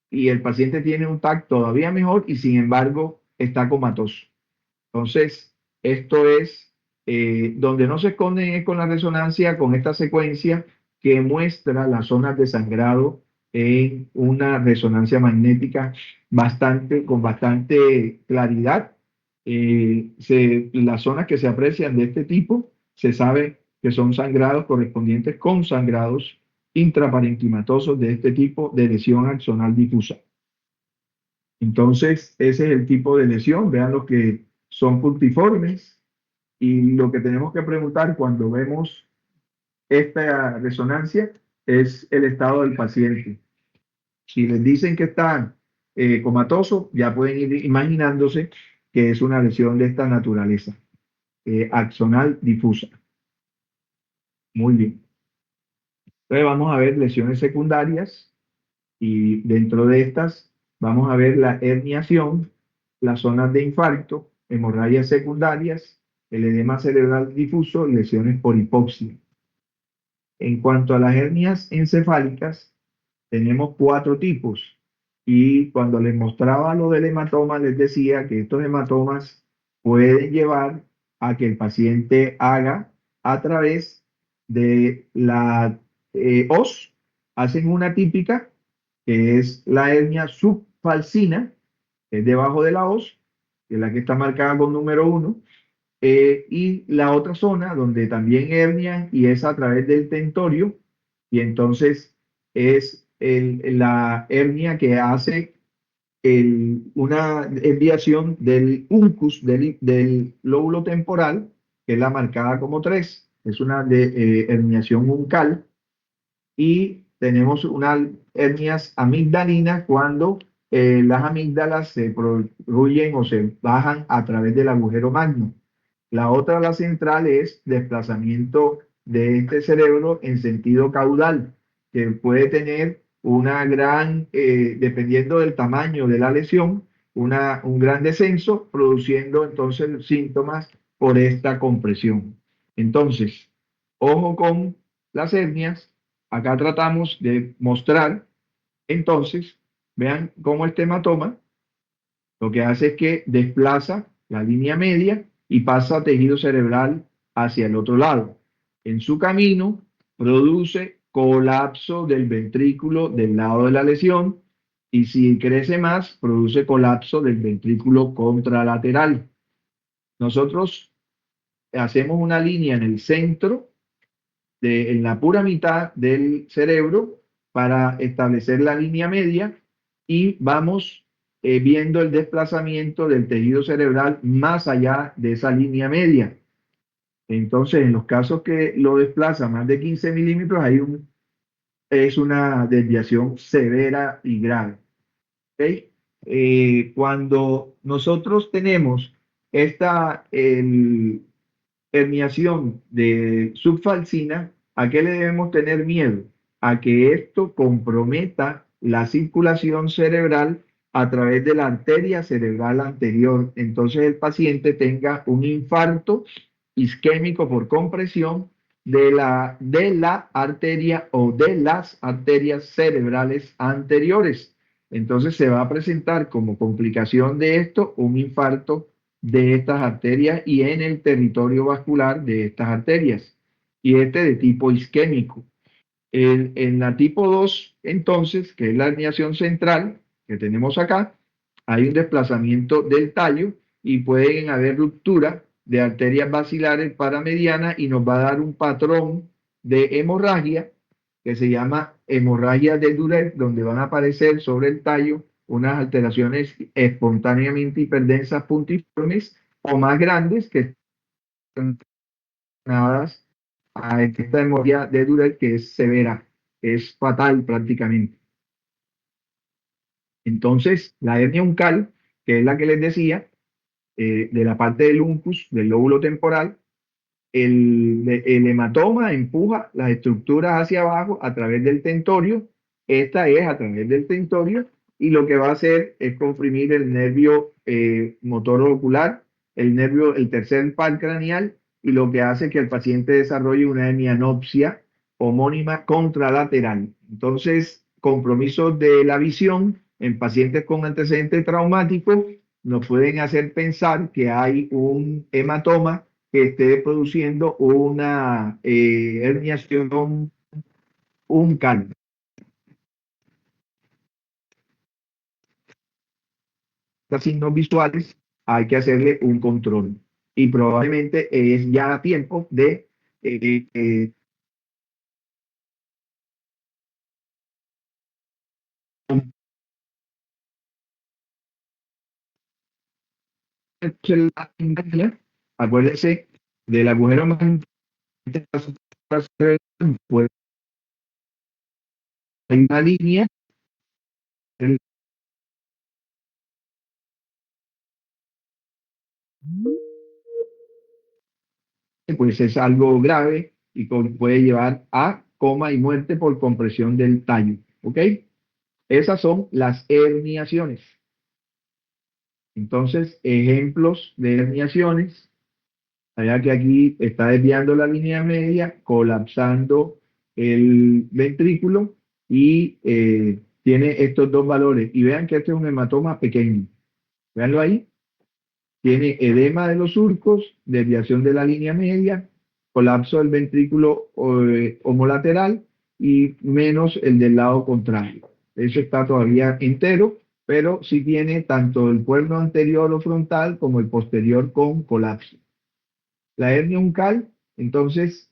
y el paciente tiene un TAC todavía mejor y sin embargo está comatoso. Entonces, esto es donde no se esconden es con la resonancia, con esta secuencia que muestra las zonas de sangrado en una resonancia magnética con bastante claridad. Las zonas que se aprecian de este tipo se sabe que son sangrados correspondientes con sangrados intraparenquimatosos de este tipo de lesión axonal difusa. Entonces, ese es el tipo de lesión. Vean los que son puntiformes, y lo que tenemos que preguntar cuando vemos esta resonancia es el estado del paciente. Si les dicen que está comatoso, ya pueden ir imaginándose que es una lesión de esta naturaleza, axonal difusa. Muy bien. Entonces vamos a ver lesiones secundarias, y dentro de estas vamos a ver la herniación, las zonas de infarto, hemorragias secundarias, el edema cerebral difuso y lesiones por hipoxia. En cuanto a las hernias encefálicas, tenemos 4 tipos. Y cuando les mostraba lo del hematoma, les decía que estos hematomas pueden llevar a que el paciente haga a través de la os, hacen una típica, que es la hernia subfalcina, que es debajo de la os, que es la que está marcada con número 1, y la otra zona donde también hernia y es a través del tentorio, y entonces es la hernia que hace una desviación del uncus del lóbulo temporal, que es la marcada como 3. Es una herniación uncal. Y tenemos unas hernias amigdalinas cuando las amígdalas se protruyen o se bajan a través del agujero magno. La otra, la central, es desplazamiento de este cerebro en sentido caudal, que puede tener una gran, dependiendo del tamaño de la lesión, un gran descenso, produciendo entonces síntomas por esta compresión. Entonces, ojo con las hernias. Acá tratamos de mostrar, entonces, vean cómo este hematoma lo que hace es que desplaza la línea media y pasa tejido cerebral hacia el otro lado. En su camino produce colapso del ventrículo del lado de la lesión y si crece más, produce colapso del ventrículo contralateral. Nosotros hacemos una línea en el centro, en la pura mitad del cerebro, para establecer la línea media y vamos viendo el desplazamiento del tejido cerebral más allá de esa línea media. Entonces, en los casos que lo desplaza más de 15 milímetros, es una desviación severa y grave. ¿Okay? Cuando nosotros tenemos esta herniación de subfalcina, ¿a qué le debemos tener miedo? A que esto comprometa la circulación cerebral a través de la arteria cerebral anterior. Entonces el paciente tenga un infarto isquémico por compresión de la arteria o de las arterias cerebrales anteriores. Entonces se va a presentar como complicación de esto un infarto de estas arterias y en el territorio vascular de estas arterias. Y este de tipo isquémico. En la tipo 2, entonces, que es la herniación central que tenemos acá, hay un desplazamiento del tallo y pueden haber ruptura de arterias basilares paramedianas y nos va a dar un patrón de hemorragia que se llama hemorragia de Duret, donde van a aparecer sobre el tallo unas alteraciones espontáneamente hiperdensas puntiformes o más grandes que están relacionadas a esta hemorragia de Duret, que es severa, es fatal prácticamente. Entonces, la hernia uncal, que es la que les decía, de la parte del uncus, del lóbulo temporal, el hematoma empuja las estructuras hacia abajo a través del tentorio. Esta es a través del tentorio y lo que va a hacer es comprimir el nervio motor ocular, el tercer par craneal, y lo que hace que el paciente desarrolle una hemianopsia homónima contralateral. Entonces, compromisos de la visión en pacientes con antecedentes traumáticos nos pueden hacer pensar que hay un hematoma que esté produciendo una herniación uncal. Los signos visuales hay que hacerle un control y probablemente es ya tiempo de acuérdense del agujero magnético, pues hay una línea, pues es algo grave y puede llevar a coma y muerte por compresión del tallo. ¿Ok? Esas son las herniaciones. Entonces, ejemplos de herniaciones, allá que aquí está desviando la línea media, colapsando el ventrículo y tiene estos dos valores. Y vean que este es un hematoma pequeño. Veanlo ahí. Tiene edema de los surcos, desviación de la línea media, colapso del ventrículo homolateral y menos el del lado contrario. Eso está todavía entero, pero sí tiene tanto el cuerno anterior o frontal como el posterior con colapso. La hernia uncal, entonces,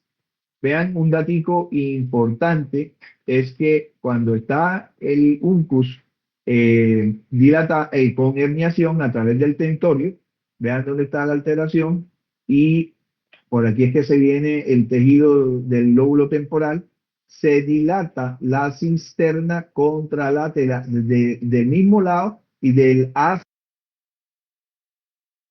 vean un datico importante, es que cuando está el uncus con herniación a través del tentorio. Vean dónde está la alteración. Y por aquí es que se viene el tejido del lóbulo temporal. Se dilata la cisterna contralateral del mismo lado y del haz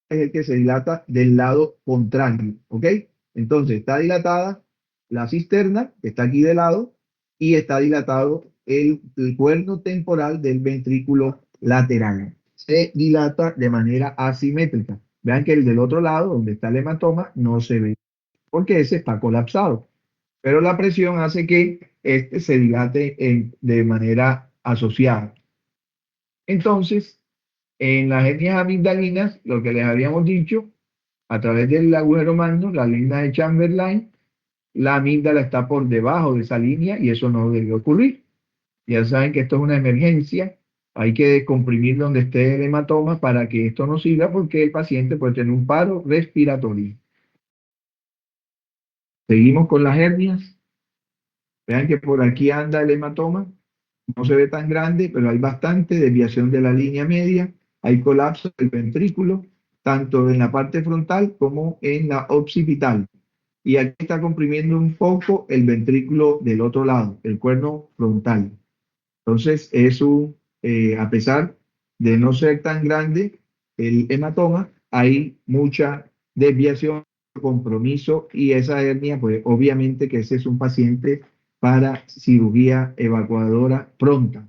es el que se dilata del lado contrario. ¿Ok? Entonces está dilatada la cisterna, que está aquí de lado, y está dilatado el cuerno temporal del ventrículo lateral. Se dilata de manera asimétrica. Vean que el del otro lado, donde está el hematoma, no se ve, porque ese está colapsado. Pero la presión hace que este se dilate de manera asociada. Entonces, en las hernias amigdalinas, lo que les habíamos dicho, a través del agujero magno, la línea de Chamberlain, la amígdala está por debajo de esa línea y eso no debe ocurrir. Ya saben que esto es una emergencia, hay que descomprimir donde esté el hematoma para que esto no siga porque el paciente puede tener un paro respiratorio. Seguimos con las hernias. Vean que por aquí anda el hematoma, no se ve tan grande, pero hay bastante desviación de la línea media, hay colapso del ventrículo, tanto en la parte frontal como en la occipital. Y aquí está comprimiendo un poco el ventrículo del otro lado, el cuerno frontal. Entonces, a pesar de no ser tan grande el hematoma, hay mucha desviación, compromiso y esa hernia, pues obviamente que ese es un paciente para cirugía evacuadora pronta.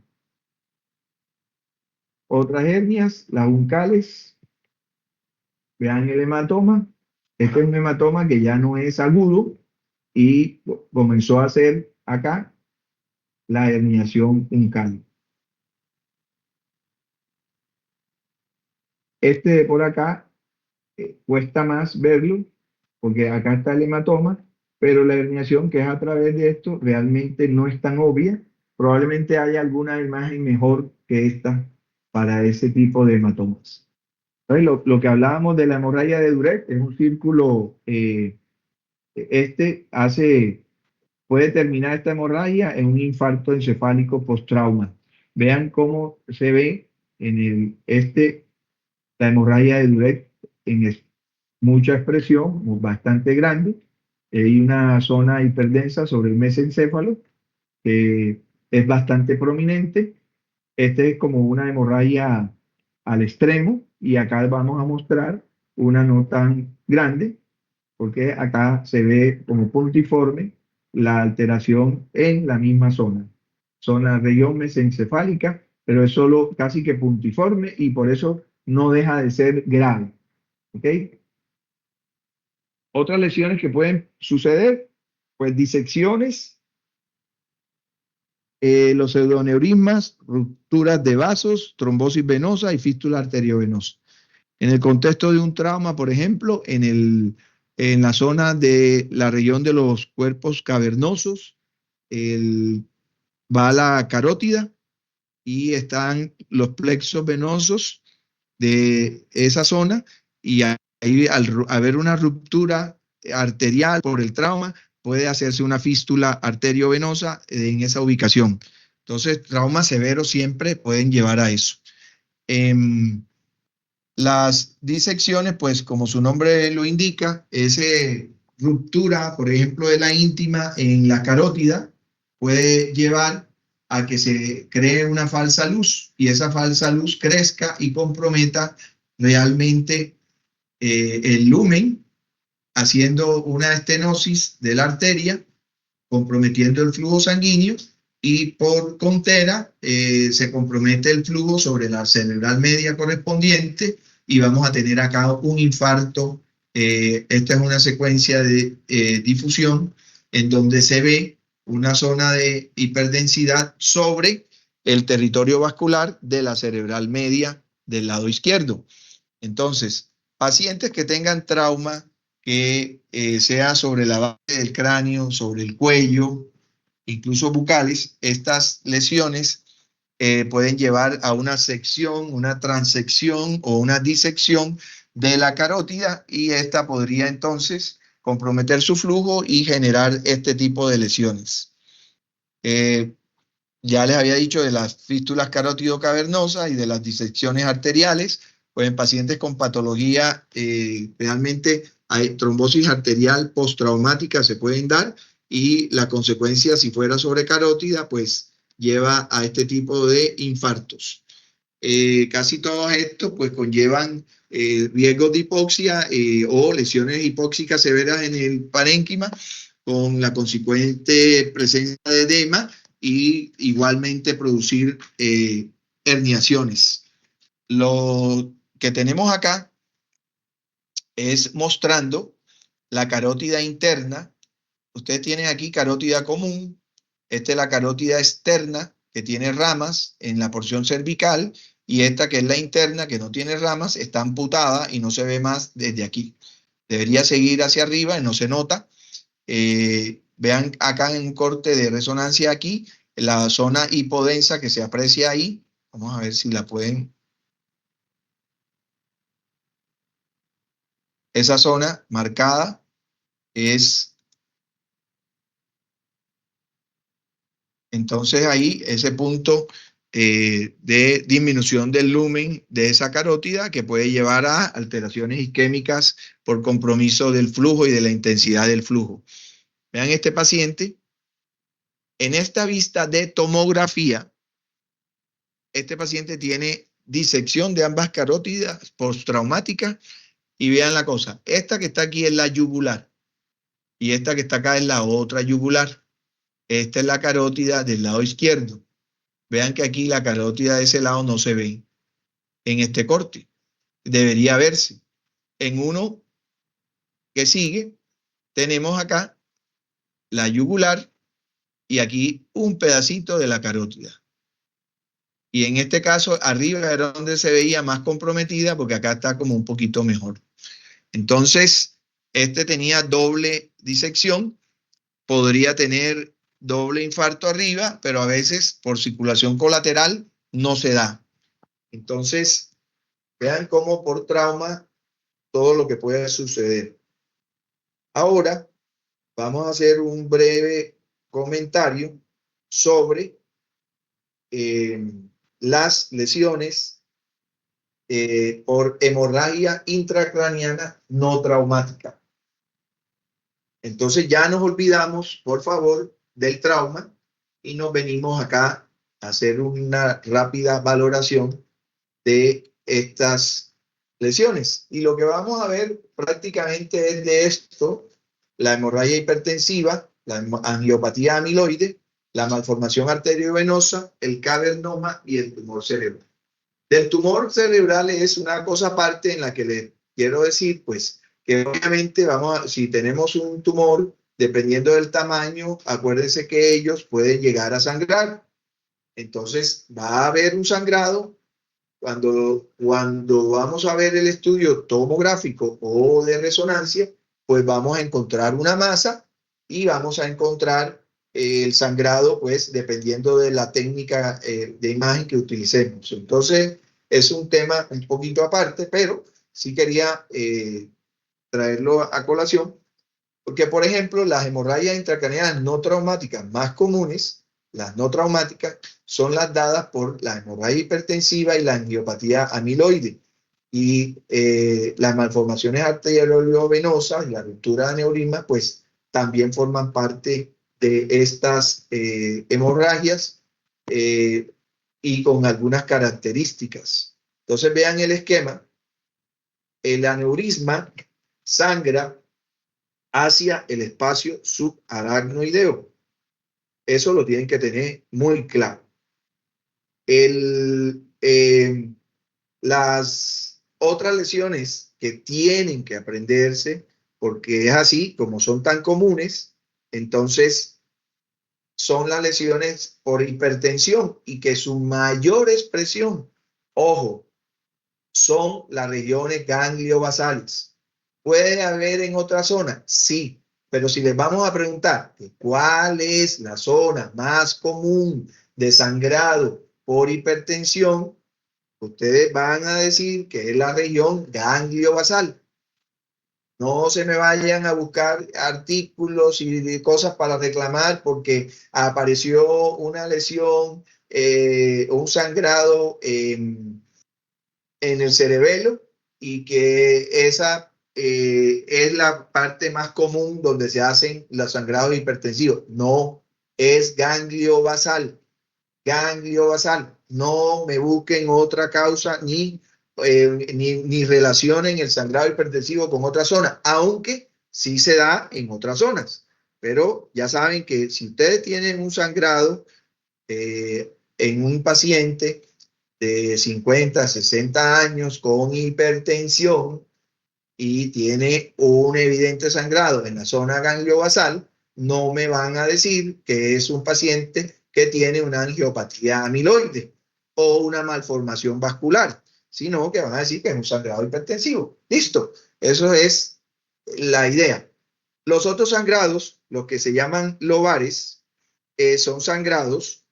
Otras hernias, las uncales, vean el hematoma. Este es un hematoma que ya no es agudo y comenzó a hacer acá la herniación uncal. Este de por acá cuesta más verlo porque acá está el hematoma, pero la herniación que es a través de esto realmente no es tan obvia. Probablemente haya alguna imagen mejor que esta para ese tipo de hematomas. Entonces, lo que hablábamos de la hemorragia de Duret es un círculo, puede terminar esta hemorragia en un infarto encefálico post-trauma. Vean cómo se ve en la hemorragia de Duret en mucha expresión, bastante grande. Hay una zona hiperdensa sobre el mesencéfalo que es bastante prominente. Este es como una hemorragia al extremo y acá vamos a mostrar una no tan grande porque acá se ve como puntiforme la alteración en la misma zona región mesencefálica, pero es solo casi que puntiforme y por eso no deja de ser grave. ¿Ok? Otras lesiones que pueden suceder, pues disecciones, los pseudoneurismas, rupturas de vasos, trombosis venosa y fístula arteriovenosa. En el contexto de un trauma, por ejemplo, en la zona de la región de los cuerpos cavernosos, va la carótida y están los plexos venosos de esa zona y ahí al haber una ruptura arterial por el trauma, puede hacerse una fístula arteriovenosa en esa ubicación. Entonces, traumas severos siempre pueden llevar a eso. Las disecciones, pues como su nombre lo indica, es ruptura, por ejemplo, de la íntima en la carótida, puede llevar a que se cree una falsa luz y esa falsa luz crezca y comprometa realmente el lumen, haciendo una estenosis de la arteria, comprometiendo el flujo sanguíneo y por contera se compromete el flujo sobre la cerebral media correspondiente y vamos a tener acá un infarto. Esta es una secuencia de difusión en donde se ve una zona de hiperdensidad sobre el territorio vascular de la cerebral media del lado izquierdo. Entonces, pacientes que tengan trauma que sea sobre la base del cráneo, sobre el cuello, incluso bucales, estas lesiones pueden llevar a una sección, una transección o una disección de la carótida y esta podría entonces comprometer su flujo y generar este tipo de lesiones. Ya les había dicho de las fístulas carótido-cavernosas y de las disecciones arteriales. Pues en pacientes con patología, realmente hay trombosis arterial postraumática se pueden dar, y la consecuencia, si fuera sobrecarótida, pues lleva a este tipo de infartos. Casi todos estos pues conllevan riesgos de hipoxia o lesiones hipóxicas severas en el parénquima, con la consecuente presencia de edema y igualmente producir herniaciones. Lo que tenemos acá es mostrando la carótida interna. Ustedes tienen aquí carótida común. Esta es la carótida externa, que tiene ramas en la porción cervical, y esta, que es la interna, que no tiene ramas, está amputada y no se ve más desde aquí. Debería seguir hacia arriba y no se nota. Vean acá en un corte de resonancia aquí, la zona hipodensa que se aprecia ahí. Vamos a ver si la pueden. Esa zona marcada es... Entonces ahí, ese punto de disminución del lumen de esa carótida, que puede llevar a alteraciones isquémicas por compromiso del flujo y de la intensidad del flujo. Vean este paciente. En esta vista de tomografía, este paciente tiene disección de ambas carótidas postraumáticas, y vean la cosa. Esta que está aquí es la yugular y esta que está acá es la otra yugular. Esta es la carótida del lado izquierdo. Vean que aquí la carótida de ese lado no se ve en este corte. Debería verse. En uno que sigue, tenemos acá la yugular y aquí un pedacito de la carótida. Y en este caso, arriba era donde se veía más comprometida, porque acá está como un poquito mejor. Entonces, este tenía doble disección. Podría tener doble infarto arriba, pero a veces por circulación colateral no se da. Entonces, vean cómo por trauma todo lo que puede suceder. Ahora vamos a hacer un breve comentario sobre las lesiones por hemorragia intracraniana no traumática. Entonces ya nos olvidamos, por favor, del trauma y nos venimos acá a hacer una rápida valoración de estas lesiones. Y lo que vamos a ver prácticamente es de esto: la hemorragia hipertensiva, la angiopatía amiloide, la malformación arteriovenosa, el cavernoma y el tumor cerebral. Del tumor cerebral es una cosa aparte en la que les quiero decir, pues, que obviamente si tenemos un tumor, dependiendo del tamaño, acuérdense que ellos pueden llegar a sangrar. Entonces va a haber un sangrado. Cuando vamos a ver el estudio tomográfico o de resonancia, pues vamos a encontrar una masa y vamos a encontrar el sangrado, pues dependiendo de la técnica de imagen que utilicemos. Entonces es un tema un poquito aparte, pero sí quería traerlo a colación, porque por ejemplo las hemorragias intracraneanas no traumáticas más comunes, las no traumáticas, son las dadas por la hemorragia hipertensiva y la angiopatía amiloide. Y las malformaciones arteriovenosas y la ruptura de aneurisma, pues también forman parte de estas hemorragias y con algunas características. Entonces vean el esquema. El aneurisma sangra hacia el espacio subaracnoideo. Eso lo tienen que tener muy claro. Las otras lesiones que tienen que aprenderse, porque es así, como son tan comunes, entonces son las lesiones por hipertensión, y que su mayor expresión, ojo, son las regiones gangliobasales. ¿Puede haber en otra zona? Sí, pero si les vamos a preguntar cuál es la zona más común de sangrado por hipertensión, ustedes van a decir que es la región gangliobasal. No se me vayan a buscar artículos y cosas para reclamar porque apareció una lesión, un sangrado en el cerebelo y que esa es la parte más común donde se hacen los sangrados hipertensivos. No, es ganglio basal. Ganglio basal. No me busquen otra causa ni relacionen el sangrado hipertensivo con otra zona, aunque sí se da en otras zonas. Pero ya saben que si ustedes tienen un sangrado en un paciente de 50, 60 años con hipertensión y tiene un evidente sangrado en la zona gangliobasal, no me van a decir que es un paciente que tiene una angiopatía amiloide o una malformación vascular, sino que van a decir que es un sangrado hipertensivo. Listo, eso es la idea. Los otros sangrados, los que se llaman lobares, son sangrados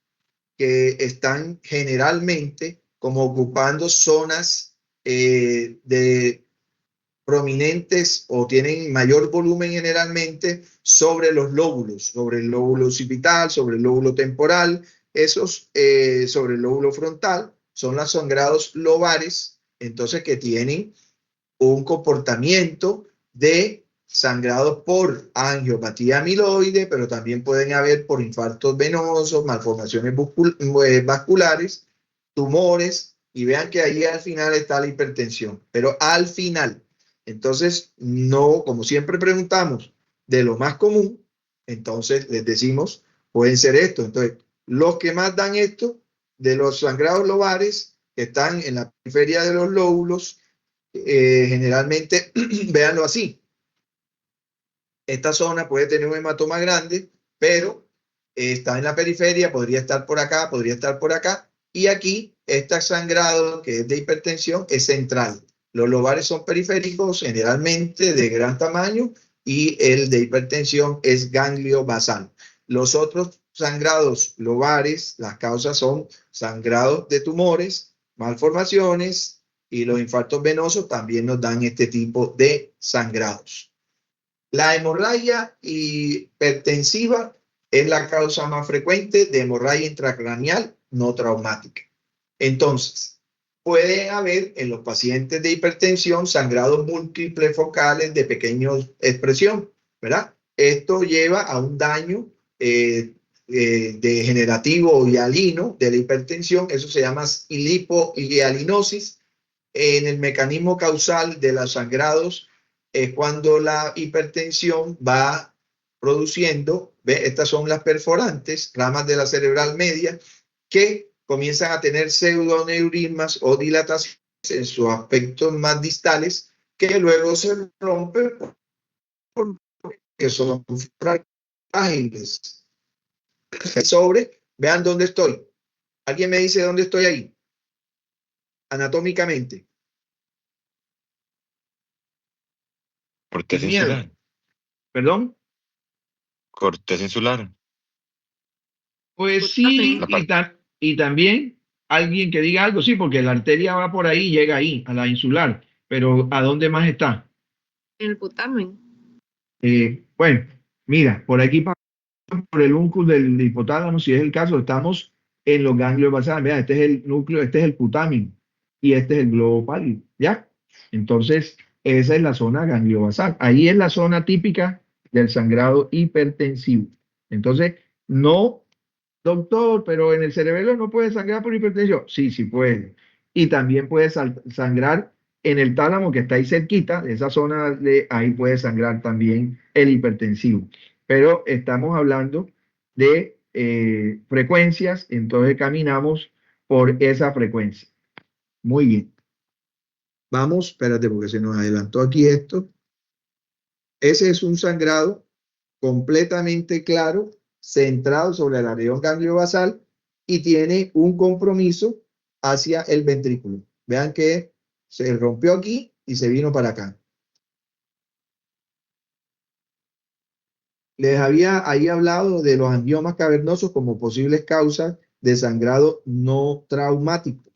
que están generalmente como ocupando zonas de prominentes o tienen mayor volumen generalmente sobre los lóbulos, sobre el lóbulo occipital, sobre el lóbulo temporal, esos sobre el lóbulo frontal, son los sangrados lobares, entonces que tienen un comportamiento de sangrados por angiopatía amiloide, pero también pueden haber por infartos venosos, malformaciones vasculares, tumores, y vean que ahí al final está la hipertensión, pero al final. Entonces, no, como siempre preguntamos, de lo más común, entonces les decimos, pueden ser esto. Entonces, los que más dan esto, de los sangrados lobares, que están en la periferia de los lóbulos, generalmente, véanlo así, esta zona puede tener un hematoma grande, pero está en la periferia, podría estar por acá, podría estar por acá, y aquí este sangrado que es de hipertensión es central. Los lobares son periféricos, generalmente de gran tamaño, y el de hipertensión es ganglio basal. Los otros sangrados lobares, las causas son sangrados de tumores, malformaciones, y los infartos venosos también nos dan este tipo de sangrados. La hemorragia hipertensiva es la causa más frecuente de hemorragia intracraneal no traumática. Entonces, puede haber en los pacientes de hipertensión sangrados múltiples focales de pequeña expresión, ¿verdad? Esto lleva a un daño degenerativo hialino de la hipertensión, eso se llama hipohialinosis. En el mecanismo causal de los sangrados es cuando la hipertensión va produciendo, ¿ve? Estas son las perforantes, ramas de la cerebral media, que comienzan a tener pseudoneurismas o dilataciones en sus aspectos más distales, que luego se rompen porque son frágiles. Sobre, vean dónde estoy. ¿Alguien me dice dónde estoy ahí? Anatómicamente. Corteza Miedo. insular. ¿Perdón? Corteza insular. Pues sí, La parte- y también alguien que diga algo, sí, porque la arteria va por ahí, llega ahí, a la insular, pero ¿a dónde más está? En el putamen. Bueno, mira, por aquí por el únculo del hipotálamo, si es el caso, estamos en los ganglios basales. Mira, este es el núcleo, este es el putamen y este es el globo pálido, ¿ya? Entonces, esa es la zona gangliobasal. Ahí es la zona típica del sangrado hipertensivo. Entonces, no, doctor, pero en el cerebelo no puede sangrar por hipertensión. Sí, sí puede. Y también puede sangrar en el tálamo que está ahí cerquita, de esa zona de ahí puede sangrar también el hipertensivo. Pero estamos hablando de frecuencias, entonces caminamos por esa frecuencia. Muy bien. Vamos, espérate porque se nos adelantó aquí esto. Ese es un sangrado completamente claro, centrado sobre la región gangliobasal y tiene un compromiso hacia el ventrículo. Vean que se rompió aquí y se vino para acá. Les había ahí hablado de los angiomas cavernosos como posibles causas de sangrado no traumático.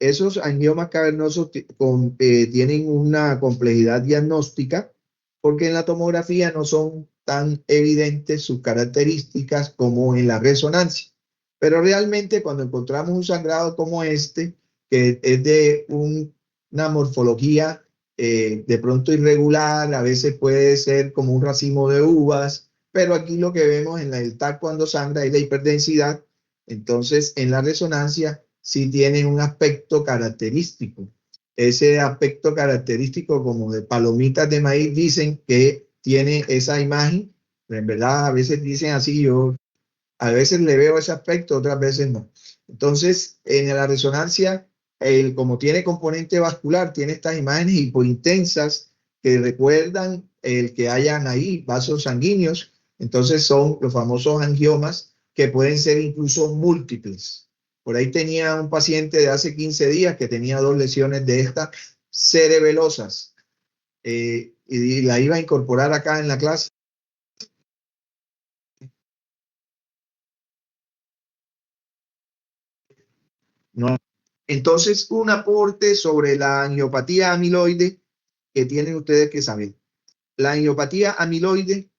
Esos angiomas cavernosos tienen una complejidad diagnóstica porque en la tomografía no son tan evidentes sus características como en la resonancia. Pero realmente cuando encontramos un sangrado como este, que es de una morfología de pronto irregular, a veces puede ser como un racimo de uvas, pero aquí lo que vemos en el TAC cuando sangra es la hiperdensidad. Entonces en la resonancia sí tiene un aspecto característico. Ese aspecto característico como de palomitas de maíz dicen que tiene esa imagen. En verdad a veces dicen así, yo a veces le veo ese aspecto, otras veces no. Entonces, en la resonancia, como tiene componente vascular, tiene estas imágenes hipointensas que recuerdan el que hayan ahí vasos sanguíneos. Entonces son los famosos angiomas que pueden ser incluso múltiples. Por ahí tenía un paciente de hace 15 días que tenía 2 lesiones de estas cerebelosas y la iba a incorporar acá en la clase. No. Entonces, un aporte sobre la angiopatía amiloide que tienen ustedes que saber. La angiopatía amiloide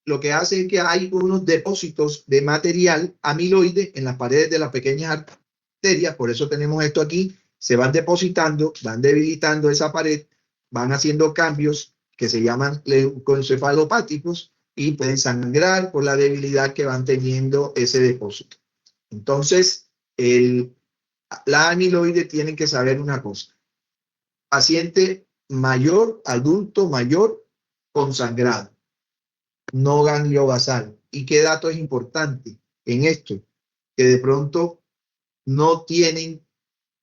lo que hace es que hay unos depósitos de material amiloide en las paredes de las pequeñas arterias, por eso tenemos esto aquí, se van depositando, van debilitando esa pared, van haciendo cambios que se llaman leucoencefalopáticos y pueden sangrar por la debilidad que van teniendo ese depósito. Entonces, la amiloide tienen que saber una cosa. Paciente mayor, adulto mayor, con sangrado, no ganglio basal. ¿Y qué dato es importante en esto? Que de pronto no tienen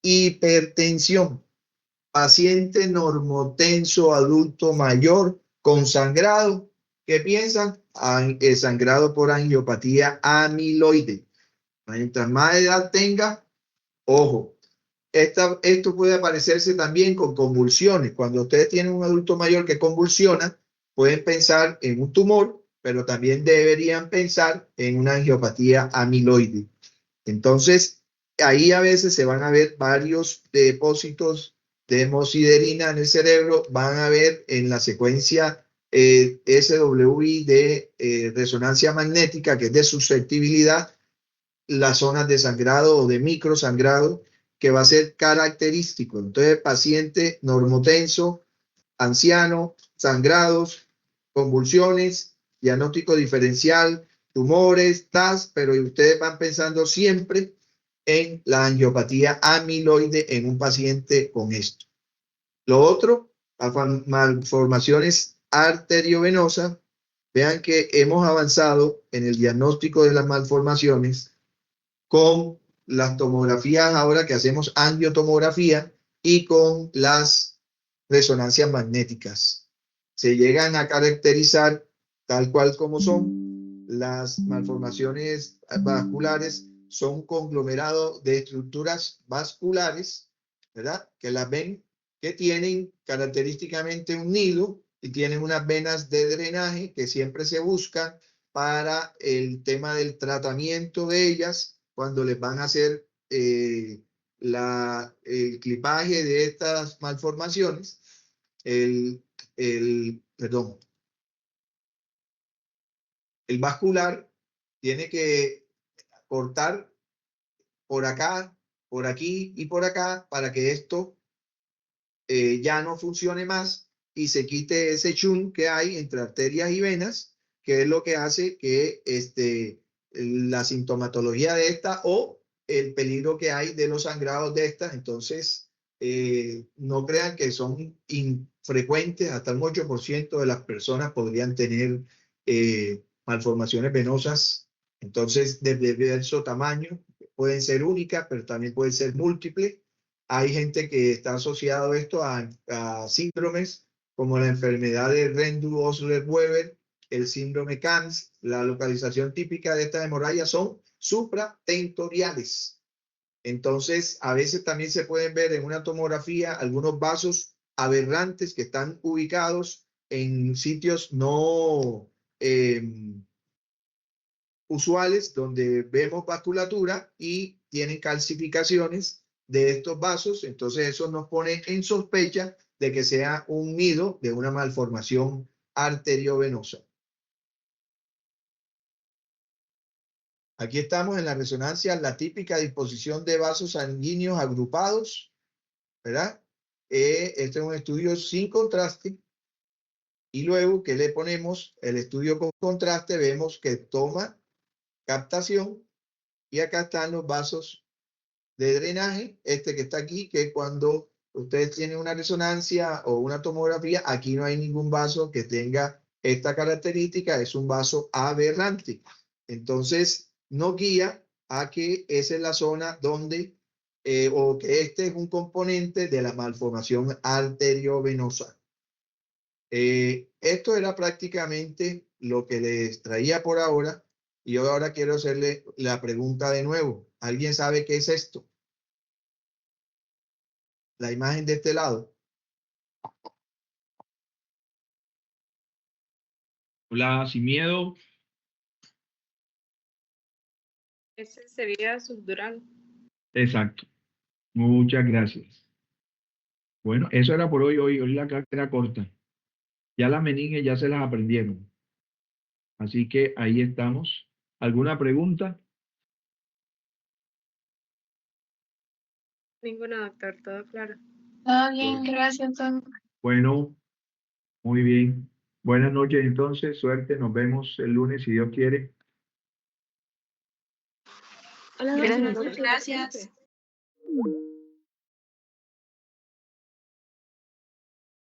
hipertensión. Paciente normotenso, adulto mayor, con sangrado. ¿Qué piensan? Sangrado por angiopatía amiloide. Mientras más edad tenga, ojo, esto puede aparecerse también con convulsiones. Cuando ustedes tienen un adulto mayor que convulsiona, pueden pensar en un tumor, pero también deberían pensar en una angiopatía amiloide. Entonces, ahí a veces se van a ver varios depósitos de hemosiderina en el cerebro, van a ver en la secuencia SWI de resonancia magnética, que es de susceptibilidad, las zonas de sangrado o de microsangrado, que va a ser característico. Entonces, paciente normotenso, anciano, sangrados, convulsiones, diagnóstico diferencial, tumores, TAS, pero ustedes van pensando siempre en la angiopatía amiloide en un paciente con esto. Lo otro, las malformaciones arteriovenosas. Vean que hemos avanzado en el diagnóstico de las malformaciones con las tomografías ahora que hacemos angiotomografía y con las resonancias magnéticas. Se llegan a caracterizar tal cual como son. Las malformaciones vasculares son conglomerados de estructuras vasculares, ¿verdad? Que las ven que tienen característicamente un nido y tienen unas venas de drenaje que siempre se buscan para el tema del tratamiento de ellas cuando les van a hacer el clipaje de estas malformaciones. Perdón, el vascular tiene que cortar por acá, por aquí y por acá para que esto ya no funcione más y se quite ese shunt que hay entre arterias y venas, que es lo que hace que la sintomatología de esta o el peligro que hay de los sangrados de estas. Entonces, no crean que son infrecuentes, hasta un 8% de las personas podrían tener malformaciones venosas, entonces de diverso tamaño, pueden ser únicas, pero también pueden ser múltiples. Hay gente que está asociado esto a síndromes como la enfermedad de Rendu-Osler-Weber, el síndrome CAMS. La localización típica de estas hemorragias son supratentoriales. Entonces, a veces también se pueden ver en una tomografía algunos vasos aberrantes que están ubicados en sitios no usuales, donde vemos vasculatura y tienen calcificaciones de estos vasos. Entonces, eso nos pone en sospecha de que sea un nido de una malformación arteriovenosa. Aquí estamos en la resonancia, la típica disposición de vasos sanguíneos agrupados, ¿verdad? Este es un estudio sin contraste. Y luego que le ponemos el estudio con contraste, vemos que toma captación y acá están los vasos de drenaje, este que está aquí, que cuando ustedes tienen una resonancia o una tomografía, aquí no hay ningún vaso que tenga esta característica, es un vaso aberrante. Entonces, nos guía a que esa es la zona donde, o que este es un componente de la malformación arteriovenosa. Esto era prácticamente lo que les traía por ahora y yo ahora quiero hacerle la pregunta de nuevo. ¿Alguien sabe qué es esto? La imagen de este lado. Hola, sin miedo. Ese sería subdural. Exacto. Muchas gracias. Bueno, eso era por hoy. Hoy la clase era corta. Ya las meninges ya se las aprendieron. Así que ahí estamos. ¿Alguna pregunta? Ninguno, doctor, todo claro. Todo bien, gracias, doctor. Bueno, muy bien. Buenas noches entonces. Suerte. Nos vemos el lunes si Dios quiere. Hola, Gracias, doctor. gracias.